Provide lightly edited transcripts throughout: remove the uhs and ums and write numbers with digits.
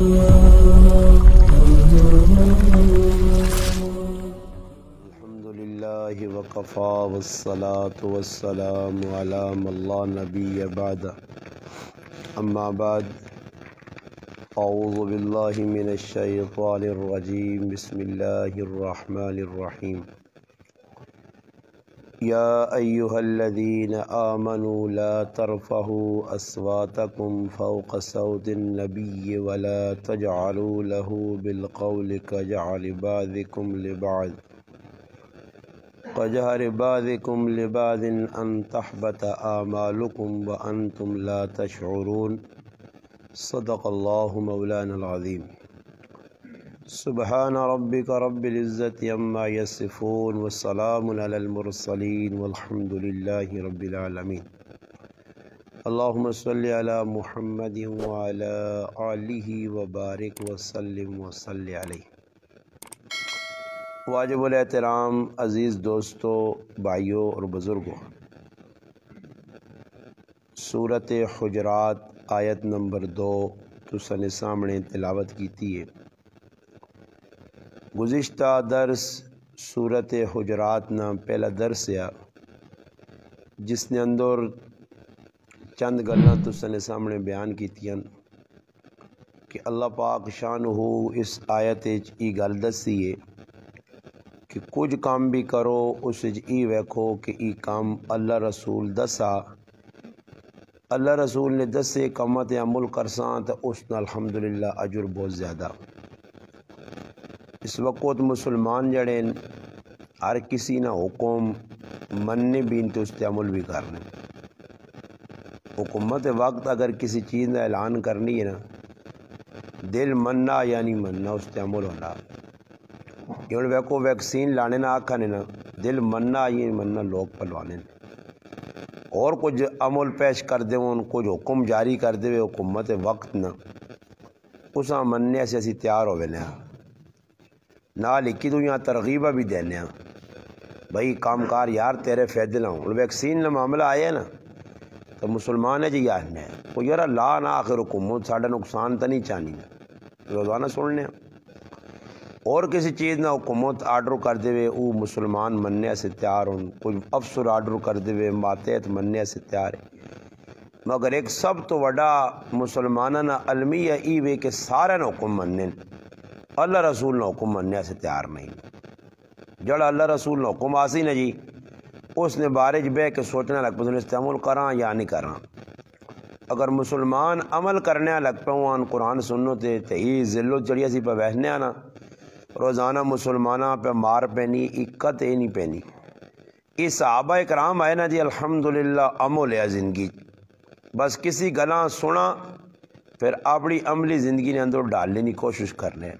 الحمدللہ وکفی والصلاة والسلام علی من لا نبی بعد اما بعد اعوذ باللہ من الشیطان الرجیم بسم اللہ الرحمن الرحیم یا ایہا الذین آمنوا لا ترفعوا اصواتکم فوق صوت النبی ولا تجعلوا له بالقول كجعل بعضكم لبعض ان تحبط اعمالكم وانتم لا تشعرون صدق اللہ مولانا العظیم سبحان ربک رب العزت عما یصفون والسلام علی المرسلین والحمد للہ رب العالمین اللہم صلی علی محمد وعلی آلہ وبارک وسلم وصلی علیہ۔ واجب الاحترام عزیز دوستو، بھائیوں اور بزرگوں، سورۃ حجرات آیت نمبر 2 تسانے سامنے تلاوت کیتی ہے۔ گزشتہ درس سورۃ حجرات نا پہلا درس ہے جس نے اندر چند گلاں تسانے سامنے بیان کیتیاں کہ اللہ پاک شانہ اس آیت وچ ای گل دسی ہے کہ کچھ کام بھی کرو اس وچ ای ویکھو کہ ای کام اللہ رسول دسا، اللہ رسول نے دسے کاماں تے عمل کرساں تو اس نال الحمدللہ اجر بہت زیادہ۔ اس وقت مسلمان جڑے ہر کسی نہ حکم مننے بھی تو اس تے عمل بھی کرنے۔ حکومت وقت اگر کسی چیز کا اعلان کرنی ہے نا، دل مننا یا نہیں مننا اس تے عمل ہونا۔ یہ ویکو ویکسین لانے نہ آکھانے نا، دل مننا یہ مننا لوگ پلوانے اور کچھ عمل پیش کر دے کچھ حکم جاری کر دے حکومت وقت نہ اساں مننے سے اسی تیار ہوئے نال لکھی تو یہاں ترغیبہ بھی دینے ہیں بھائی کام کار یار تیرے فائدے نہ ہوں۔ ویکسین کا معاملہ آیا نا تو مسلمان ہے جی یار نے وہ یار لا نہ آخر حکومت ساڈا نقصان تو نہیں چاہنی روزانہ سننے اور کسی چیز نہ حکومت آرڈر کر دے وہ مسلمان مننے سے تیار ہوں، کچھ افسر آرڈر کر دے ماتحت مننے سے تیار ہے، مگر ایک سب تو وڈا مسلمانہ نہ المیہ ای وے کہ سارے نہ حکم مننے، اللہ رسول نے حکم مننے سے تیار نہیں۔ جڑا اللہ رسول نے حکم آسی نا جی اس نے بارج بے کے سوچنے لگ پہ اس عمل کراں یا نہیں کراں۔ اگر مسلمان عمل کرنے لگ پہ قرآن سنو تے ہی ذلو چڑیا سی پہ بیٹھنے نا روزانہ مسلمانہ پہ مار پینی اکت ہی نہیں پینی۔ اس صحابہ کرام آئے نا جی الحمدللہ عمل ہے زندگی، بس کسی گلاں سنا پھر اپنی عملی زندگی نے اندر ڈالنے کی کوشش کرنے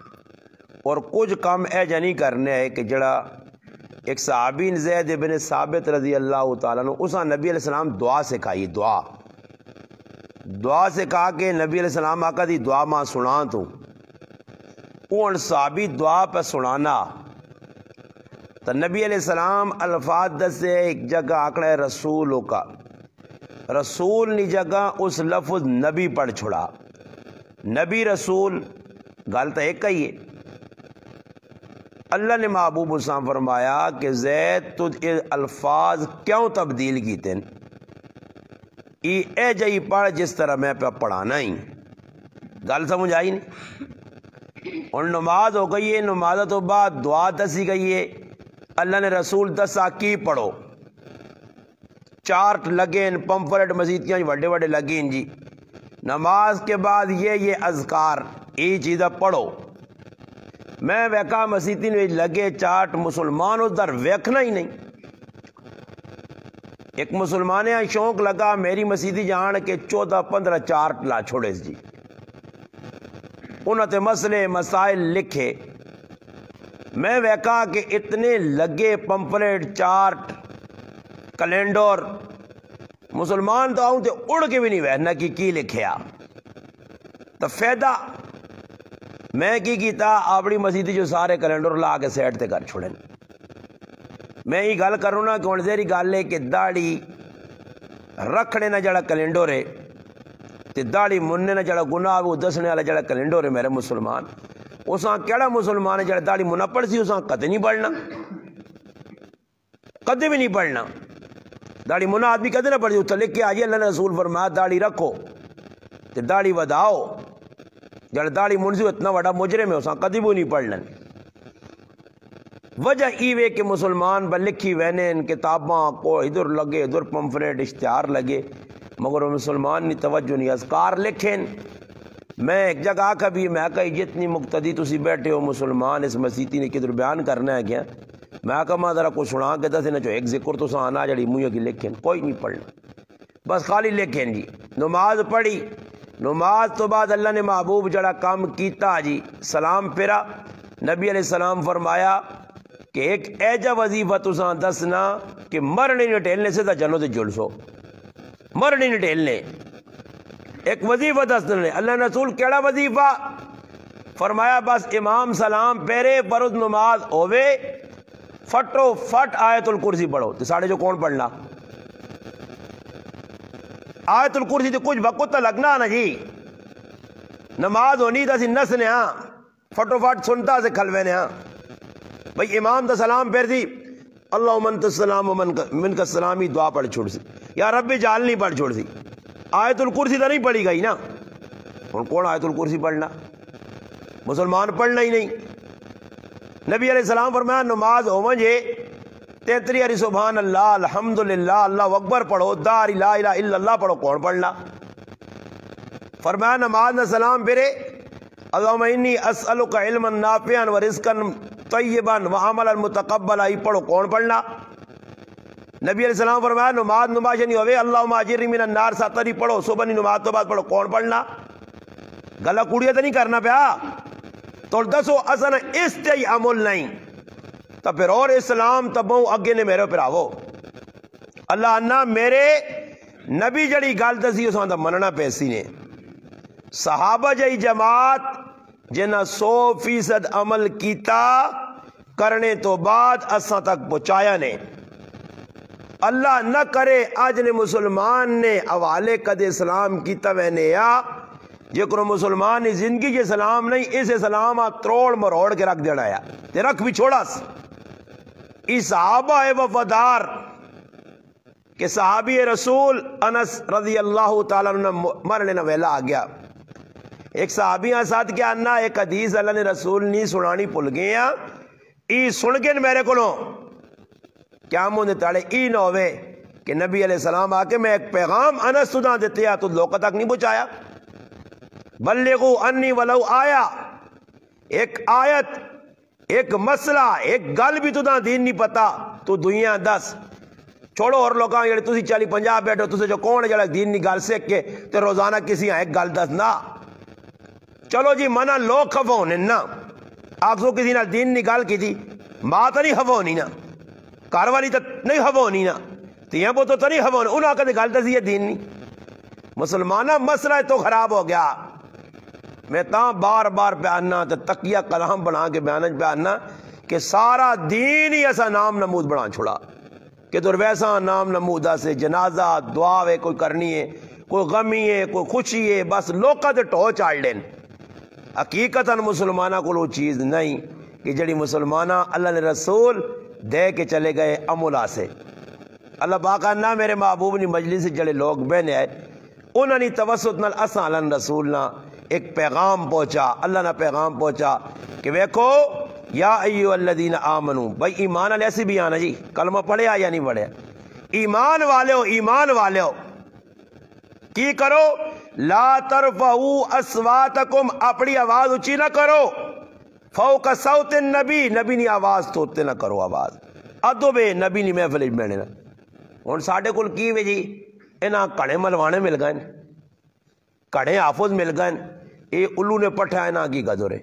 اور کچھ کام ایجا نہیں کرنے ہے کہ جڑا ایک صحابی زید بن ثابت رضی اللہ تعالیٰ عنہ اسا نبی علیہ السلام دعا سکھائی، دعا سکھا کے نبی علیہ السلام آقا دی دعا ماں سنا تو اون صحابی دعا پہ سنانا تو نبی علیہ السلام الفاظ دسے ایک جگہ آکڑا رسولوں کا رسول نی جگہ اس لفظ نبی پڑھ چھڑا، نبی رسول گل تو ایک ہی ہے۔ اللہ نے محبوب اسلام فرمایا کہ زید تجھ الفاظ کیوں تبدیل کیتے اے جئی پڑھ جس طرح میں پہ پڑھانا ہی، گل سمجھ آئی نہیں؟ اور نماز ہو گئی ہے، نماز تو بعد دعا دسی گئی ہے، اللہ نے رسول دسا کی پڑھو، چارٹ لگے ان پمفلٹ مسیتیاں وڈے وڈے لگے ان جی نماز کے بعد یہ اذکار یہ چیزیں پڑھو۔ میں ویکا مسیتی نے لگے چارٹ مسلمان ادھر ویکھنا ہی نہیں۔ ایک مسلمان شوق لگا میری مسیتی جان کے 14-15 چارٹ لا چھوڑے جی انہوں تے مسئلے مسائل لکھے، میں ویکا کہ اتنے لگے پمفلیٹ چارٹ کیلنڈر مسلمان تو آؤں تے اڑ کے بھی نہیں ویکھنا کی لکھیا تو فائدہ میں کی کیتا اپنی مسیدی جو سارے کیلنڈر لا کے سیٹ تے کر چھوڑیں۔ میں یہ گل کروں نا کہ ہن ذری گل ہے کہ داڑھی رکھنے نہ جڑا کیلنڈر ہے تے داڑھی مننے نہ جڑا گناہ وہ دسنے والا جڑا کیلنڈر ہے میرے مسلمان اساں کیڑا مسلمان ہے جڑا داڑھی منہ پڑھ سی اساں کدے نہیں پڑھنا کدے بھی نہیں پڑھنا داڑھی منہ آدمی کدے نہ پڑھ اتنے لکھ کے آجیے اللہ نے رسول فرمایا داڑھی رکھو تے داڑھی وداؤ جڑا داڑھی من سی اتنا بڑا مجرم ہے اساں کدے بھی نہیں پڑھنا وجہ ایوے کہ مسلمان با لکھی وینے ان کتاباں کو ادھر لگے ادھر پمفلیٹ اشتہار لگے مگر وہ مسلمان نہیں توجہ نہیں اذکار لکھیں میں ایک جگہ آکھا بھی میں کہا جتنی مقتدی تسی بیٹھے ہو مسلمان اس مسیحی نے کدھر بیان کرنا ہے کیا میں کہا ماں ذرا کو سنا کے دسے نہ جو ایک ذکر تو سانا جڑی مویہ کی لکھیں کوئی نہیں پڑھنا بس خالی لکھیں جی نماز پڑھی نماز تو بعد اللہ نے محبوب جڑا کام کیتا جی سلام پھرا نبی علیہ السلام فرمایا کہ ایک ایجا وظیفہ تساں دسنا کہ مرنے نہیں ٹھیلنے سے تا جنوں تے جلسو مرنے نہیں ٹھیلنے ایک وظیفہ دسنے اللہ نے رسول کیڑا وظیفہ فرمایا بس امام سلام پہرے فرض نماز ہووے فٹو فٹ آیت الکرسی پڑھو تو ساڑھے جو کون پڑھنا آیت الکرسی تو کچھ وقت تو لگنا نا جی نماز ہونی تا سی نسنے ہاں فٹو فٹ سنتا سے کھلوے ہاں بھئی امام دا سلام پھر دی اللہم انت السلام و من کا السلامی دعا پڑھ چھوڑ سی یا رب جعلنی پڑھ چھوڑ سی آیت الکرسی تو نہیں پڑھی گئی نا کون آیت الکرسی پڑھنا مسلمان پڑھنا ہی نہیں نبی علیہ السلام فرمایا نماز ہو مجھے 33 علی سبحان اللہ الحمدللہ اللہ اکبر پڑھو دار لا الہ الا اللہ پڑھو کون پڑھنا فرمایا نماز نہ سلام پھرے اللہم انی اسألک علما نافعا ورزقا طیبا وعملا متقبلا ہی پڑھو کون پڑھنا نبی علیہ السلام فرمایا نماز نہیں ہوئے اللہم اجرنی من النار ساتری پڑھو صبح نہیں نماز تو بعد پڑھو کون پڑھنا گلا کوڑیا تو نہیں کرنا پیا تو دسو اصلا اس تے عمل نہیں تو پھر اور اسلام تبوں اگے نے میرے پراو اللہ انا میرے نبی جڑی گل دسی اس دا مننا پیسی نے صحابہ جئی جماعت جنہ 100% عمل کیتا کرنے تو بعد اساں تک پہنچایا نے اللہ نہ کرے آج نے مسلمان نے حوالے قد اسلام کیتا وینے یا جکرو مسلمان نے زندگی کے سلام نہیں اس اسلام تروڑ مروڑ کے رکھ دینا یا تے رکھ بھی چھوڑا اس صحابہ وفادار کہ صحابی رسول انس رضی اللہ تعالیٰ عنہ مرنے نہ ویلا آ گیا ایک صحابی ساتھ کیا انا ایک حدیث اللہ نے رسول نہیں سنانی پل گئے ہیں ای سن کے میرے کو کیا مجھے تاڑے ای نہ ہوئے کہ نبی علیہ السلام آ کے میں ایک پیغام انس تدہ دیتے ہیں تو لوگوں تک نہیں پہنچایا بلغو انی ولو آیا ایک آیت ایک مسئلہ ایک گل بھی تدہ دین نہیں پتا تو دنیا 10 چھوڑو اور لوگاں جڑے تسی 40-50 بیٹھو تسی جو کون ہے جڑا دین نہیں گل سیکھ کے تے روزانہ کسی ایک گل دس نہ چلو جی منع لوگ خفا ہونے نا آخسو کسی نہ دین نہیں گل کی تھی ماں تو نہیں خفا ہونی نا گھر والی تو نہیں خفا ہونی نا تیاں پوتو تو نہیں خفا ہونی انہوں آکے گل دسی ہے دین نہیں مسلمانہ مسئلہ تو خراب ہو گیا میں تاں بار بار بیاننا تے تقیہ کلام بنا کے بیانج بیاننا کہ سارا دین ہی ایسا نام نمود بنا چھوڑا کہ در ویسا نام نمودہ سے جنازہ دعا ہے کوئی کرنی ہے کوئی غمی ہے کوئی خوشی ہے بس لوکا تے ٹو چاڑ لین حقیقتاً مسلمانہ کو وہ چیز نہیں کہ جڑی مسلمانہ اللہ نے رسول دے کے چلے گئے عملہ سے اللہ باقا نہ میرے محبوب نے مجلس سے جڑے لوگ بہنے آئے انہوں نے توسط نال اساں اللہ رسول نہ ایک پیغام پہنچا اللہ نہ پیغام پہنچا کہ ویکھو یا ایو الذین آمنو بھائی ایمان والے ایسی بھی آنا جی کلمہ پڑھیا یا نہیں پڑھیا ایمان والے ہو کی کرو لا ترفعوا اصواتکم اپنی آواز اونچی نہ کرو فوق صوت النبی نبی نی آواز توتے نہ کرو آواز ادب نبی نی محفل میں نا ہن ساڈے کول کی وے جی انہاں کڑے ملوانے مل گئے کڑے حافظ مل گئے اے الو نے پٹھا ہے نا کی گدورے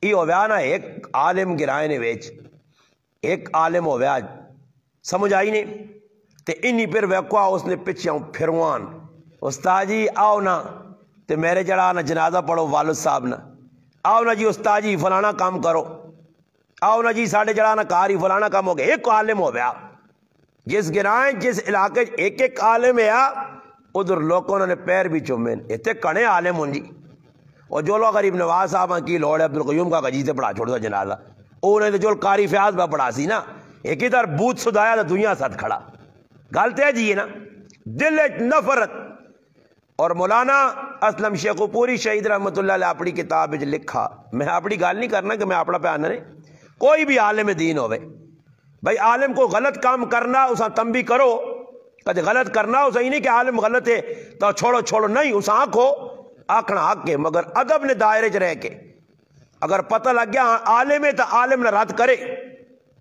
ای ہویا نا ایک عالم گرائے نے ویچ ایک عالم ہویا سمجھ آئی نہیں تے انی پھر ویکوا اس نے پچھے پھروان استاد جی آؤ نا تے میرے جڑا نا جنازہ پڑھو والد صاحب نا آؤ نا جی استاد جی فلانا کام کرو آؤ نا جی ساڑھے جڑا نا کاری فلانا کام ہو گیا ایک عالم ہو گیا جس گرائیں جس علاقے ایک ایک عالم ہے ادھر لوگوں نے پیر بھی چومے اتنے کنے عالم ہوں جی. اور جو لوگ غریب نواز صاحب کی لوڑ ہے عبدالقیوم کا جی سے پڑھا چھوڑ دو جنازہ انہیں تو جو قاری فیاض با پڑھا سی نا ایک ادھر بوت سدایا تو دنیا ساتھ کھڑا غلط ہے جی یہ نا دل نفرت. اور مولانا اسلم شیخو پوری شہید رحمت اللہ علیہ اپنی کتاب لکھا میں اپنی گل نہیں کرنا کہ میں اپنا پیانا نہیں کوئی بھی عالم دین ہوئے بھائی عالم کو غلط کام کرنا اسا تنبیہ کرو کدے غلط کرنا اسا ہی نہیں کہ عالم غلط ہے تو چھوڑو نہیں اسا آنکھو آکھنا حق ہے مگر ادب نے دائرے چ رہ کے اگر پتہ لگ گیا عالم ہے تو عالم نہ رد کرے.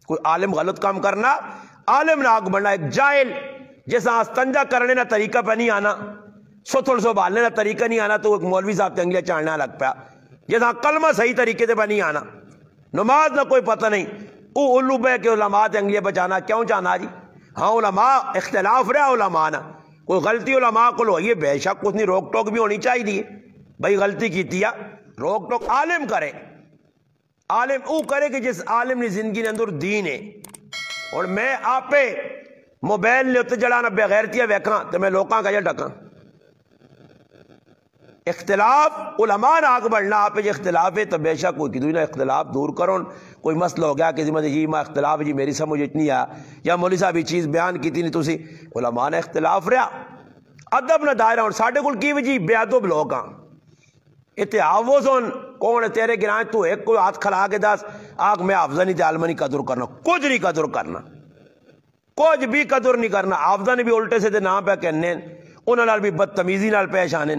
کوئی عالم غلط کام کرنا عالم نہ آگ بڑھنا ایک جاہل جیسا استنجا کرنے نہ طریقہ پہ نہیں آنا ستھڑ سو بالنے نہ طریقہ نہیں آنا تو ایک مولوی صاحب کے انگلیاں چاڑنا لگ پیا جیسا کلمہ صحیح طریقے سے پہ نہیں آنا نماز نہ کوئی پتہ نہیں او الو بے کے علماء تے انگلیاں بچانا کیوں چاہنا جی. ہاں علماء اختلاف رہا علماء نا کوئی غلطی علماء کو لو یہ بے شک اتنی روک ٹوک بھی ہونی چاہیے بھائی غلطی کی روک ٹوک عالم کرے عالم او کرے کہ جس عالم نے زندگی نے اندر دین ہے. اور میں آپ موبائل نے اتنے جڑانا بغیرتیاں ویکھاں تو میں لوکاں کا جا ڈکاں اختلاف علماء نہ آگ بڑھنا آپ جو اختلاف ہے تو بے شک کوئی کدوئی نہ اختلاف دور کرو کوئی مسئلہ ہو گیا کہ ذمہ جی میں اختلاف جی میری سمجھ اتنی ہے یا مولوی صاحب یہ چیز بیان کی تھی نہیں تسی علماء نے اختلاف رہا ادب نہ دائرہ اور ساڑھے کل کی وجہ بے ادب لوگ ہاں اتنے آوز ہون کون تیرے گرائیں تو ایک کوئی ہاتھ کھلا کے دس آگ میں حافظہ نہیں عالمہ نہیں قدر کرنا کچھ نہیں قدر کرنا کچھ بھی قدر نہیں کرنا. حافظہ نے بھی الٹے سے دے نام پہ کہنے انہوں نے بھی بدتمیزی نال پیش آنے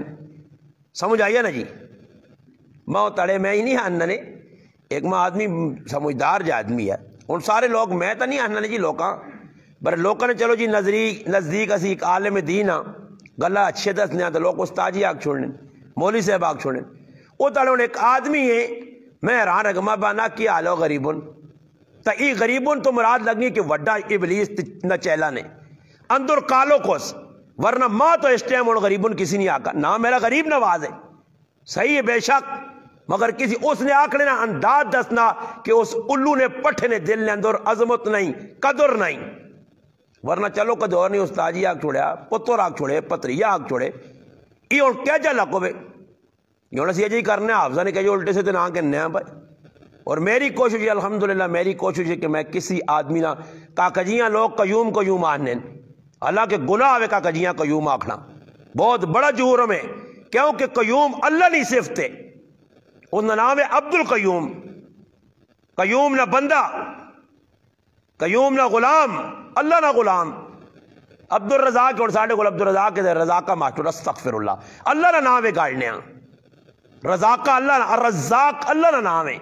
سمجھ آئیے نا جی. ماں تڑے میں ہی نہیں آنا نے ایک ماں آدمی سمجھدار جو آدمی ہے ان سارے لوگ میں تو نہیں آنا نے جی لوکاں بر لوکاں نے چلو جی نزدیک اسی ایک عالم دین ہاں گلا اچھے دسنے تو لوگ استاجی آگ چھوڑنے مولوی صاحب آگ چھوڑنے وہ تڑے ایک آدمی ہے میں حیران رگما بانا کی آلو غریبن تا ای غریبن تو مراد لگنی کہ وڈا ابلیس نہ چیلا نے اندر کالو کوس ورنہ ماں تو اس ٹائم غریبن کسی نہیں آکا نہ میرا غریب نواز ہے صحیح ہے بے شک مگر کسی اس نے آکھ لینا انداز دسنا کہ اس الو نے پٹھے نے دل نے اندر عظمت نہیں قدر نہیں ورنہ چلو قدر نہیں استاجی آگ چھوڑیا پتر آگ چھوڑے پتریہ آگ چھوڑے یہ اور کیا جا لکو بے یہ انہیں سیجی کرنے حافظہ نے کہا جو الٹے سے دن آنکھ انہیں ہیں بھائی. اور میری کوشش ہے الحمدللہ میری کوشش ہے کہ میں کسی آدمی نہ کاکجیاں لوگ قیوم آنے اللہ کے گناہ ہوئے کاکجیاں قیوم آکھنا بہت بڑا جرم ہے کیونکہ قیوم اللہ نہیں صفت ہے ان کا نام ہے عبد القیوم. قیوم نہ بندہ قیوم نہ غلام اللہ نہ غلام. عبد الرزاق اور ساڑھے کو عبد الرزاق کے رزاق کا ماسٹر استغفر اللہ نہ نام ہے گاڑنے رزاق کا اللہ نہ الرزاق اللہ نہ نام ہے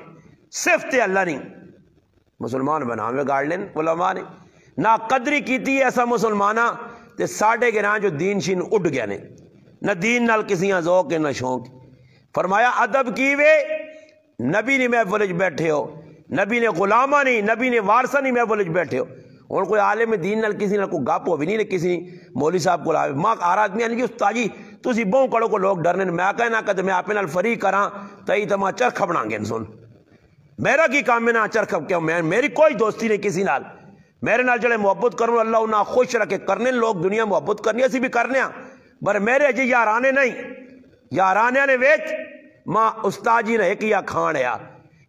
صفت اللہ نہیں. مسلمان بنا میں گاڑ لین علماء نے نہ قدری کیتی ایسا مسلمانہ تے ساڑھے کے جو دین شین اٹھ گیا نے نہ دین نال کسی ذوق نہ شوق. فرمایا ادب کی وے نبی نے محفل بیٹھے ہو نبی نے غلامہ نہیں نبی نے وارثہ نہیں محفل بیٹھے ہو. اور کوئی عالم دین نال کسی نال کوئی گپ ہو بھی نہیں کسی مولوی صاحب کو لاوے ماں آر آدمی آنے کی استاجی تسی بہوں کڑو کو لوگ ڈرنے میں کہنا کہ میں آپ نال فری کراں تئی تو ماں چرخ بنا گے سن میرا کی کام میں نہ چرخ کیوں میں میری کوئی دوستی نہیں کسی نال میرے نال جڑے محبت کروں اللہ انہاں خوش رکھے کرنے لوگ دنیا محبت کرنی اسی بھی کرنے پر میرے اجی یارانے نہیں یارانے نے ویچ ماں استاجی نے ایک یا کھان ہے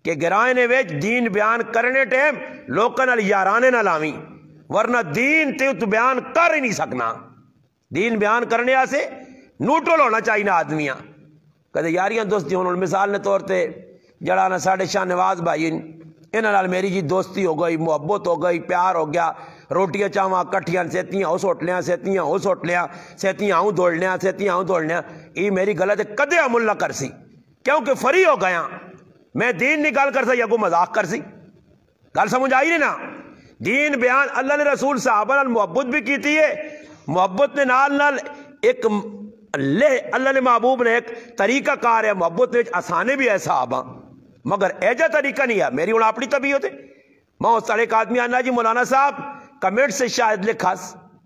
کہ گرائے نے ویچ دین بیان کرنے ٹیم لوکاں نال یارانے نہ لاویں ورنہ دین تے تو بیان کر ہی نہیں سکنا. دین بیان کرنے سے نیوٹرل ہونا چاہیے نا آدمیاں کدے یاریاں دوستی ہون مثال نے طور تے جڑا نا ساڑھے شاہ نواز بھائی انہاں نال میری جی دوستی ہو گئی محبت ہو گئی پیار ہو گیا روٹیاں چاواں کٹھیاں سیتیاں ہو سوٹ لیاں سیتیاں ہو سوٹ لیاں سیتیاں ہوں دوڑ لیاں سیتیاں ہوں دوڑ لیاں یہ میری غلط ہے کدے عمل نہ کر سی کیونکہ فری ہو گیا میں دین نہیں گل کر سا یا کو مذاق کر سی گل سمجھ آئی نہیں نا. دین بیان اللہ نے رسول صحابہ نال محبت بھی کیتی ہے محبت نے نال ایک اللہ نے محبوب نے ایک طریقہ کار ہے محبت نے آسانے بھی ہے صحابہ مگر ایجا طریقہ نہیں ہے میری انہوں اپنی طبیعت ہے. میں اس طرح ایک آدمی آنا جی مولانا صاحب کمنٹ سے شاید لکھا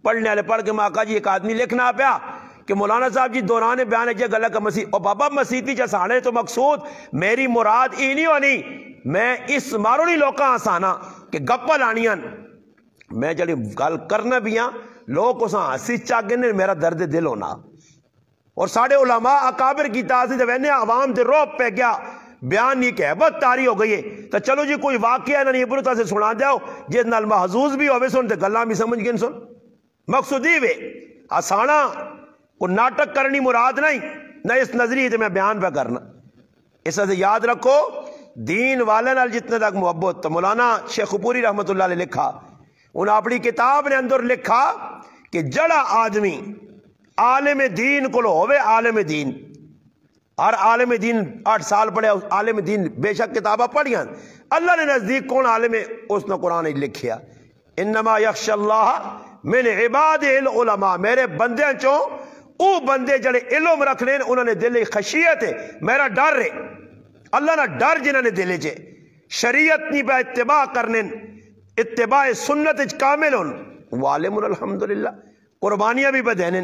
پڑھنے والے پڑھ کے ماں کہا جی ایک آدمی لکھنا پیا کہ مولانا صاحب جی دوران بیان ہے جی گلہ کا مسیح اور بابا مسیحی چسانے تو مقصود میری مراد ای نہیں ہونی میں اس مارو نہیں لوکاں آسانا کہ گپا لانیاں میں جڑی گل کرنا بھی ہاں لوگ کو ہنسی چاگنے میرا درد دل ہونا اور ساڑھے علماء اکابر کی تاثیر سے وینے عوام دے روپ پہ گیا بیان نہیں کہ بہت تاری ہو گئی ہے تو چلو جی کوئی واقعہ انہوں نے عبرتہ سے سنا دیاؤ جس نال محظوظ بھی ہوئے سن تے گلاں بھی سمجھ گئے سن مقصودی وے آسانا کو ناٹک کرنی مراد نہیں نہ اس نظریے تے میں بیان پہ کرنا اس سے یاد رکھو دین والے نال جتنے تک محبت تو مولانا شیخ پوری رحمت اللہ علیہ لکھا انہوں اپنی کتاب نے اندر لکھا کہ جڑا آدمی عالم دین کو ہوئے عالم دین ہر عالم دین 8 سال پڑھے عالم دین بے شک کتابہ پڑھیاں اللہ نے نزدیک کون عالم ہے اس نے قرآن لکھیا انما یخشى اللہ من عباد العلماء میرے بندے چوں او بندے جڑے علم رکھنے انہوں نے دل خشیت ہے میرا ڈر ہے اللہ نہ ڈر جنہوں نے دل چے شریعت نہیں پہ اتباع کرنے اتباع سنت کامل ہون والم الحمدللہ قربانیاں بھی پہ دینے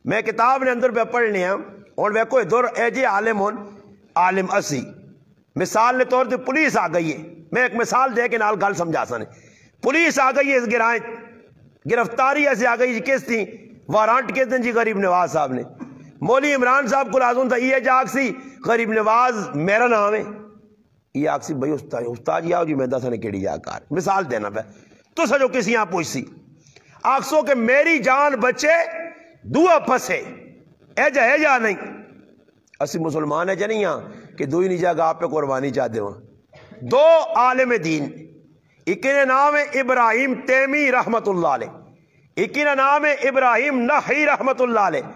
میں کتاب نے اندر پہ پڑھنے ہیں اور وہ کوئی دور اے جی عالم ہون عالم اسی مثال نے طور پر پولیس آ گئی ہے میں ایک مثال دے کے نال گل سمجھا سنے پولیس آ گئی ہے اس گرائیں گرفتاری ایسے آ گئی کس تھی وارانٹ کس دن جی غریب نواز صاحب نے مولی عمران صاحب کو لازم تھا یہ جاگ سی غریب نواز میرا نام ہے یہ آگ سی بھائی استاد جی آؤ جی میں دسانے کیڑی جا کار مثال دینا پہ تو سجو کسی یہاں پوچھ سی آگ سو کہ میری جان بچے دعا پھسے اے جا نہیں اسی مسلمان ہے جنہیں یہاں کہ دوئی نہیں جاگا آپ پہ قربانی چاہتے ہوں دو عالم دین ایک نے نام ہے ابراہیم تیمی رحمت اللہ علیہ ایک نے نام ہے ابراہیم نحی رحمت اللہ علیہ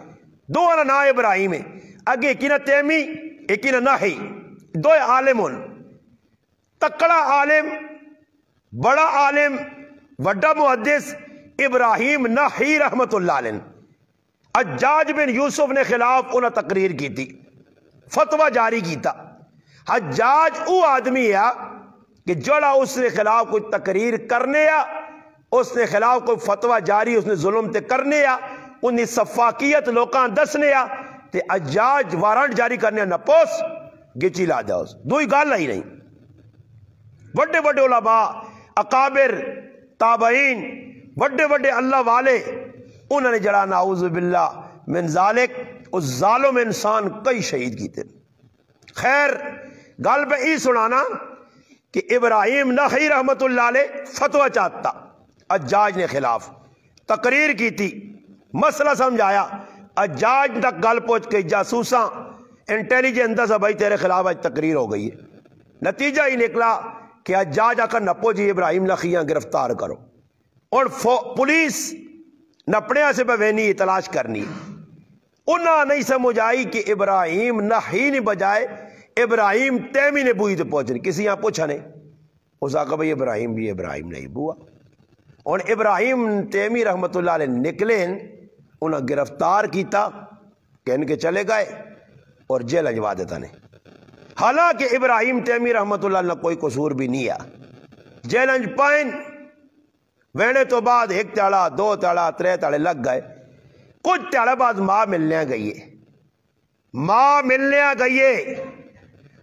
دو نام ابراہیم ہے اگے ایک نے تیمی ایک نے نحی دو عالم ان تکڑا عالم بڑا عالم وڈا محدث ابراہیم نحی رحمت اللہ علیہ حجاج بن یوسف نے خلاف انہیں تقریر کی تھی فتوہ جاری کیتا حجاج او آدمی ہے کہ جڑا اس نے خلاف کوئی تقریر کرنے یا اس نے خلاف کوئی فتوہ جاری اس نے ظلم تے کرنے یا انہی صفاقیت لوکاں دسنے یا تے حجاج وارنٹ جاری کرنے نہ پوس گچی لا جاؤ دوئی گال ہی نہیں بڑے بڑے علماء اکابر تابعین بڑے بڑے اللہ والے انہوں نے جڑا نعوذ باللہ من ذالک اس ظالم انسان کئی شہید کیتے خیر گل پہ ای سنانا کہ ابراہیم نحی رحمت اللہ علیہ فتوہ چاہتا حجاج نے خلاف تقریر کی تھی مسئلہ سمجھایا حجاج تک گل پہنچ کے جاسوساں انٹیلیجنس بھائی تیرے خلاف آج تقریر ہو گئی ہے نتیجہ ہی نکلا کہ حجاج آکر نپو جی ابراہیم نحیاں گرفتار کرو اور پولیس نپڑے سے بوینی تلاش کرنی انہاں نہیں سمجھ آئی کہ ابراہیم نحی نہیں بجائے ابراہیم تیمی نے بوئی تو پہنچنی کسی یہاں پوچھا نہیں اس آقا بھئی ابراہیم بھی ابراہیم نہیں بوا اور ابراہیم تیمی رحمت اللہ علیہ نکلے انہاں گرفتار کیتا کہن کے چلے گئے اور جیل اجوا دیتا نے حالانکہ ابراہیم تیمی رحمت اللہ علیہ کوئی قصور بھی نہیں ہے جیل انج پائن وینے تو بعد ایک تیڑا دو تیڑا ترے تیڑے لگ گئے کچھ تیڑا بعد ماں ملنے گئیے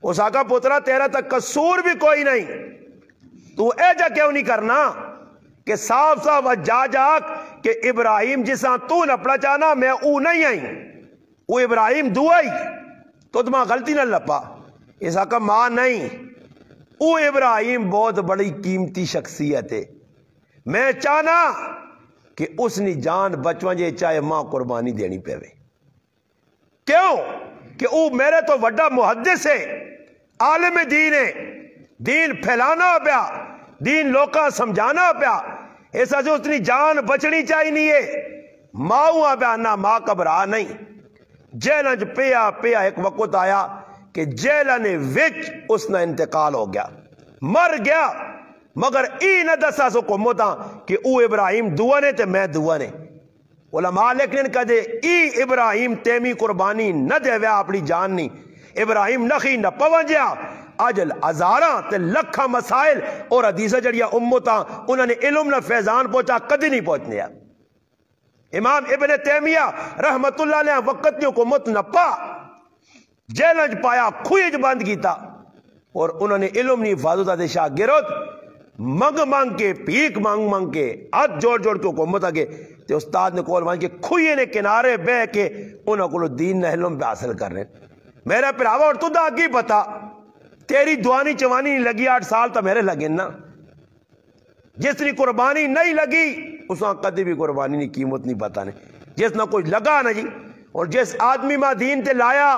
اس آقا پترا تیرا تک قصور بھی کوئی نہیں تو ایجا کیوں نہیں کرنا کہ صاف صاف جاگ کہ ابراہیم جساں تو نپڑا چاہنا میں او نہیں آئی وہ ابراہیم دعائی تو تمہاں غلطی نہ لپا اس آقا ماں نہیں او ابراہیم بہت بڑی قیمتی شخصیت ہے میں چاہنا کہ اس نے جان بچوان جے چاہے ماں قربانی دینی پہ وے کیوں کہ او میرے تو وڈا محدث ہے عالم دین ہے دین پھیلانا پیا دین لوکاں سمجھانا پیا ایسا جو اس نے جان بچنی چاہی نہیں ہے ماں ہوا پیا نہ ماں قبرا نہیں جیلنج پیا ایک وقت آیا کہ جیلن وچ اس نے انتقال ہو گیا مر گیا مگر ای نہ دسا سو کو موتا کہ او ابراہیم دعا نے تے میں دعا نے علماء لیکن کہتے ای ابراہیم تیمی قربانی نہ دے ویا اپنی جان نہیں ابراہیم نخی نہ پونجیا اجل ہزاراں تے لکھاں مسائل اور حدیثہ جڑیا امتاں انہوں نے علم نہ فیضان پہنچا کدی نہیں پہنچنے امام ابن تیمیہ رحمت اللہ علیہ وقت کی حکومت نہ پا جیلنج پایا کھوئج بند کیتا اور انہوں نے علم نہیں حفاظت دے شاگرد منگ منگ کے بھیک مانگ مانگ کے ہاتھ جوڑ جوڑ کے حکومت آگے تے استاد نے کول مان کے کھوئے نے کنارے بہ کے انہوں کو دین نہلوں پہ حاصل کر رہے ہیں. میرا پراوا اور تو دا کی پتا تیری دوانی چوانی نہیں لگی 8 سال تو میرے لگے نا. جس نے قربانی نہیں لگی اس نے کدی بھی قربانی نہیں قیمت نہیں پتا نہیں. جس نہ کوئی لگا نا جی اور جس آدمی ماں دین تے لایا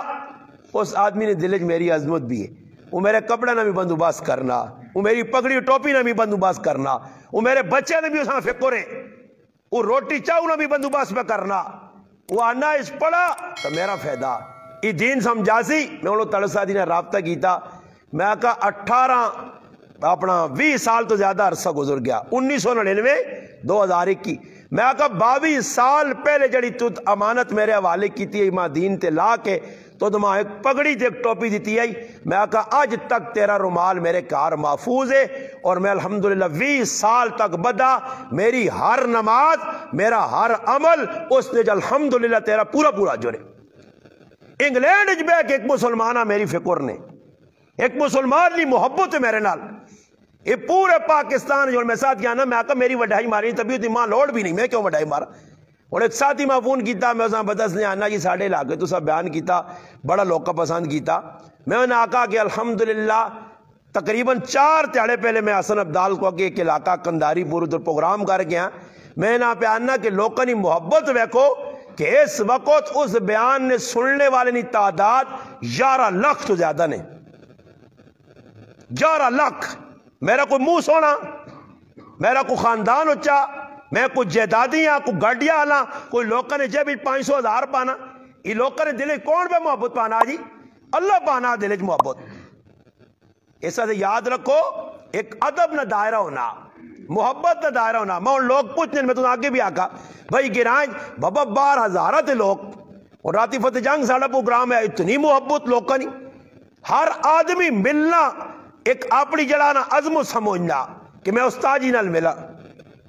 اس آدمی نے دل میری عظمت بھی ہے. وہ میرے کپڑے نہ بھی بندوبست کرنا, وہ میری پگڑی ٹوپی نہ بھی بندوبست کرنا, وہ میرے بچے نے بھی اس میں فکر ہے, وہ روٹی چاؤ نہ بھی بندوبست میں کرنا, وہ آنا اس پڑا تو میرا فائدہ یہ دین سمجھا سی. میں انہوں تڑسا دی نے رابطہ کیتا, میں کہا 20 سال تو زیادہ عرصہ گزر گیا 1999 2021 میں کہا 22 سال پہلے جڑی تو امانت میرے حوالے کیتی ہے ماں دین تے لا کے تو ماں ایک پگڑی تے ایک ٹوپی دیتی ہے. میں کہا آج تک تیرا رومال میرے کار محفوظ ہے اور میں الحمدللہ 20 سال تک بدا میری ہر نماز میرا ہر عمل اس نے الحمدللہ تیرا پورا پورا جڑے. انگلینڈ بہ کے ایک مسلمانہ میری فکر نے ایک مسلمان لی محبت ہے میرے نال. یہ پورے پاکستان جو میں ساتھ گیا نا میں آقا میری وڈائی ماری طبیعت ماں لوڑ بھی نہیں میں کیوں وڈائی مارا. اور ایک ساتھی میں فون کیتا میں اساں بدس نے آنا جی ساڑھے علاقے تو سب بیان کیتا بڑا لوکا پسند کیتا. میں نے آقا کہ الحمدللہ تقریباً 4 تیڑے پہلے میں حسن عبدال کو کہ ایک علاقہ کنداری پورو در پروگرام کر گیا. میں نے پہ آنا کہ لوکانی محبت ویکو کہ اس وقت اس بیان نے سننے والے نہیں تعداد 11 لاکھ تو زیادہ نے 11 لاکھ. میرا کوئی منہ سونا میرا کوئی خاندان اچھا میں کوئی جائیدادیاں کوئی گاڑیاں آنا کوئی لوگوں نے جب 500,000 پانا یہ لوگوں نے دل کون پہ محبت پانا جی اللہ پانا دل محبت. ایسا سے یاد رکھو ایک ادب نہ دائرہ ہونا محبت نہ دائرہ ہونا. میں ان لوگ پوچھنے میں تو آگے بھی آکا بھائی گرائیں بابا 12,000 تھے لوگ اور راتی فتح جنگ ساڑھا پروگرام ہے اتنی محبت لوگوں نہیں. ہر آدمی ملنا ایک اپنی جڑانا عزم سمجھنا کہ میں استاد جی نال ملا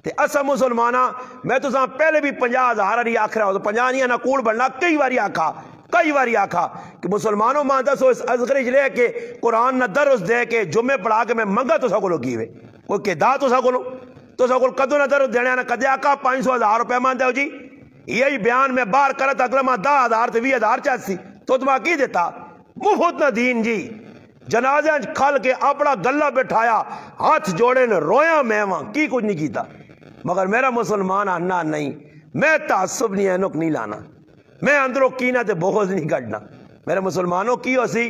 تے اسا مسلمانہ میں تو پہلے بھی 50,000 نہیں آکھ رہا ہوں تو 50 نہیں نقول بڑھنا کئی باری آکھا کہ مسلمانوں مانتا سو اس ازغرج لے کے قرآن نہ درس دے کے جمعے پڑھا کے میں منگا تو سا کلو کیوے کوئی کہ دا تو سا کلو کدو نہ درس دینے نہ کدے آکا 500,000 روپے مانتے ہو جی یہی بیان میں بار کرتا اگلا ماں 10,000 تے 20,000 چاہتی تو تمہاں کی دیتا مفت نہ دین جی. جنازہ کھل کے اپنا گلہ بٹھایا ہاتھ جوڑے نے رویا میں وہاں کی کچھ نہیں کیتا. مگر میرا مسلمان آنا نہیں میں تعصب نہیں اینک نہیں لانا میں اندروں کینا تے بغض نہیں کٹنا. میرے مسلمانوں کی ہو سی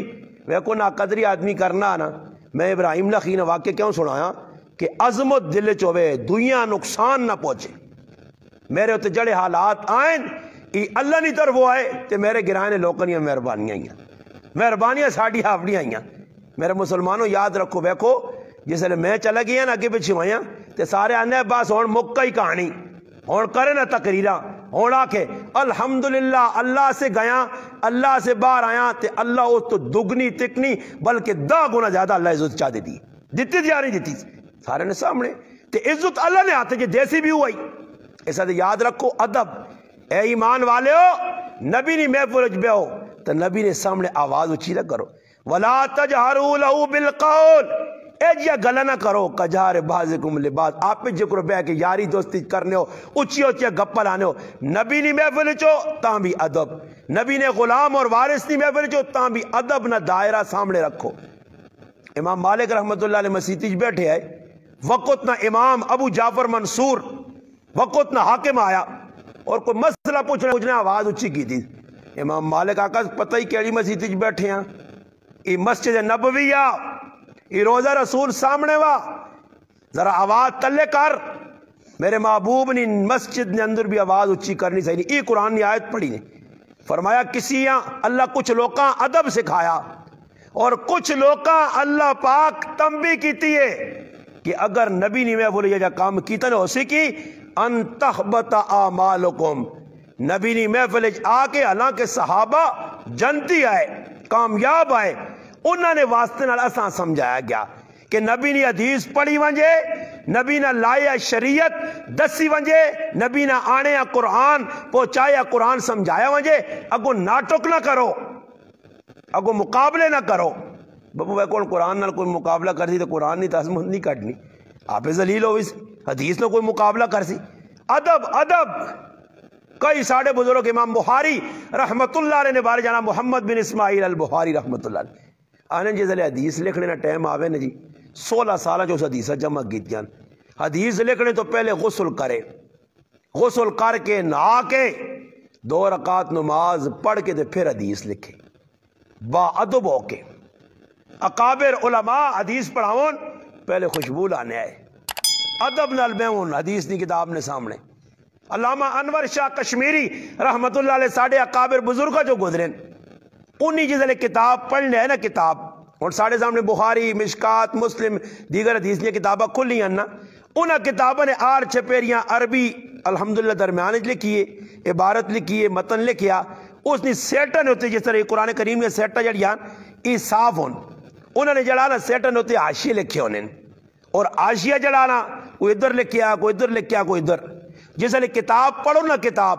وہ کو ناقدری آدمی کرنا نا. میں ابراہیم لخی نے واقعہ کیوں سنایا کہ عظمت دل چوے دنیا نقصان نہ پہنچے میرے ہوتے جڑے حالات آئیں اللہ نہیں طرف وہ آئے تے میرے گرائے نے لوکنیاں مہربانیاں ساڑھی اپنی آئیاں. میرے مسلمانوں یاد رکھو ویکھو جس لئے میں چلا گیا نا اگے پچھے ہوئیاں تے سارے آنے بس ہون مکہ ہی کہانی ہون کرے نا تقریرہ ہون آکے الحمدللہ اللہ سے گیا اللہ سے باہر آیا تے اللہ اس تو دگنی تکنی بلکہ 10 گنا زیادہ اللہ عزت چاہ دیتی یا نہیں دیتی سارے نے سامنے تے عزت اللہ نے آتے جی دیسی بھی ہوئی. ایسا تے یاد رکھو ادب اے ایمان والے ہو نبی نے محفل اجبے ہو تو نبی نے سامنے آواز اچھی نہ کرو وَلَا تَجْهَرُوا لَهُ بِالْقَوْلِ اے جیا گلہ نہ کرو کجھار بازکم لباس آپ پہ جکر بے کہ یاری دوستی کرنے ہو اچھی گپا لانے ہو. نبی نے محفل چو تاں بھی ادب نبی نے غلام اور وارث نے محفل چو تاں بھی ادب نہ دائرہ سامنے رکھو. امام مالک رحمت اللہ علیہ مسیطی بیٹھے آئے وقت نہ امام ابو جعفر منصور وقت نہ حاکم آیا اور کوئی مسئلہ پوچھنے آواز اچھی کی تھی. امام مالک آقا پتہ ہی کیڑی مسیطی بیٹھے ہیں یہ مسجد نبویہ یہ روزہ رسول سامنے وا ذرا آواز تلے کر میرے محبوب نے مسجد نے اندر بھی آواز اچھی کرنی صحیح نہیں. یہ قرآن نے آیت پڑھی نے فرمایا کسی اللہ کچھ لوکاں ادب سکھایا اور کچھ لوکاں اللہ پاک تنبیہ کیتی ہے کہ اگر نبی نے میں بولے یہ کام کیتا نہ ہو سکی ان تحبط اعمالکم نبی نے محفل آ کے حالانکہ صحابہ جنتی آئے کامیاب آئے انہوں نے واسطے نال اساں سمجھایا گیا کہ نبی نے حدیث پڑھی ونجے نبی نہ لائے شریعت دسی ونجے نبی نہ آنے قرآن پہنچایا قرآن سمجھایا ونجے اگو ناٹک نہ کرو اگو مقابلے نہ کرو. بابو بھائی کون قرآن نال کوئی مقابلہ کر دی تو قرآن نہیں تعظمت نہیں کٹنی آپ ذلیل ہو اس حدیث نے کوئی مقابلہ کر سی ادب ادب کئی ساڑھے بزرگ امام بخاری رحمت اللہ علیہ نے بارے جانا محمد بن اسماعیل البخاری رحمت اللہ علیہ آنے جیسے حدیث لکھنے نا ٹائم آوے نا جی 16 سالہ جو اس حدیثہ جمع کیت جان حدیث لکھنے تو پہلے غسل کرے غسل کر کے نہا کے 2 رکعت نماز پڑھ کے پھر حدیث لکھے با ادب ہو کے اکابر علماء حدیث پڑھاؤن پہلے خوشبو لانے آئے ادب نال بیون حدیث دی کتاب نے سامنے علامہ انور شاہ کشمیری رحمت اللہ علیہ ساڑھے اکابر بزرگا جو گزرین انہی جیسے کتاب پڑھنے ہے نا کتاب اور ساڑھے سامنے بخاری مشکات مسلم دیگر حدیث نے کتابہ کھلی ہیں نا انہا کتابہ نے 8 چھپیریاں عربی الحمدللہ درمیان لکھیے عبارت لکھیے متن لکھیا اس نے سیٹن ہوتے جس طرح قرآن کریم میں سیٹا جڑیاں ای صاف ہون انہوں نے جڑانا سیٹن ہوتے حاشیے لکھے ہونے اور حاشیہ جڑانا کوئی ادھر لکھیا کوئی ادھر لکھیا کوئی ادھر جس طرح کتاب پڑھو نا کتاب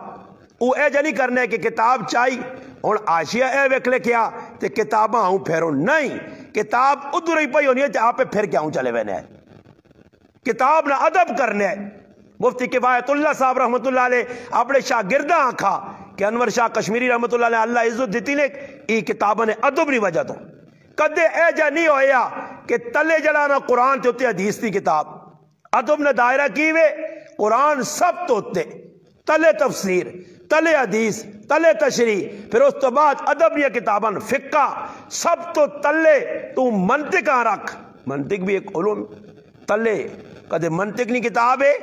وہ اے جا نہیں کرنا ہے کہ کتاب چاہی اور حاشیہ اے ویک لکھیا تے کتاباں ہوں پھیروں نہیں کتاب ادھر ہی پئی ہونی ہے آپ پہ پھر کیا ہوں چلے وینے ہے کتاب نہ ادب کرنے ہے مفتی کفایت اللہ صاحب رحمت اللہ علیہ اپنے شاگردہ آنکھا کہ انور شاہ کشمیری رحمت اللہ علیہ اللہ عزت دیتی نے ای کتابہ نے ادب نہیں وجہ تو کدے اے جا نہیں ہویا کہ تلے جڑانا قرآن تے ہوتے حدیث دی کتاب ادب نے دائرہ کیوے قرآن سب تو ہوتے تلے تفسیر تلے حدیث تلے تشریح پھر اس تو بعد ادب یہ کتاباں فقہ سب تو تلے تو منطق رکھ منطق بھی ایک علوم تلے کدے منطق نہیں کتاب ہے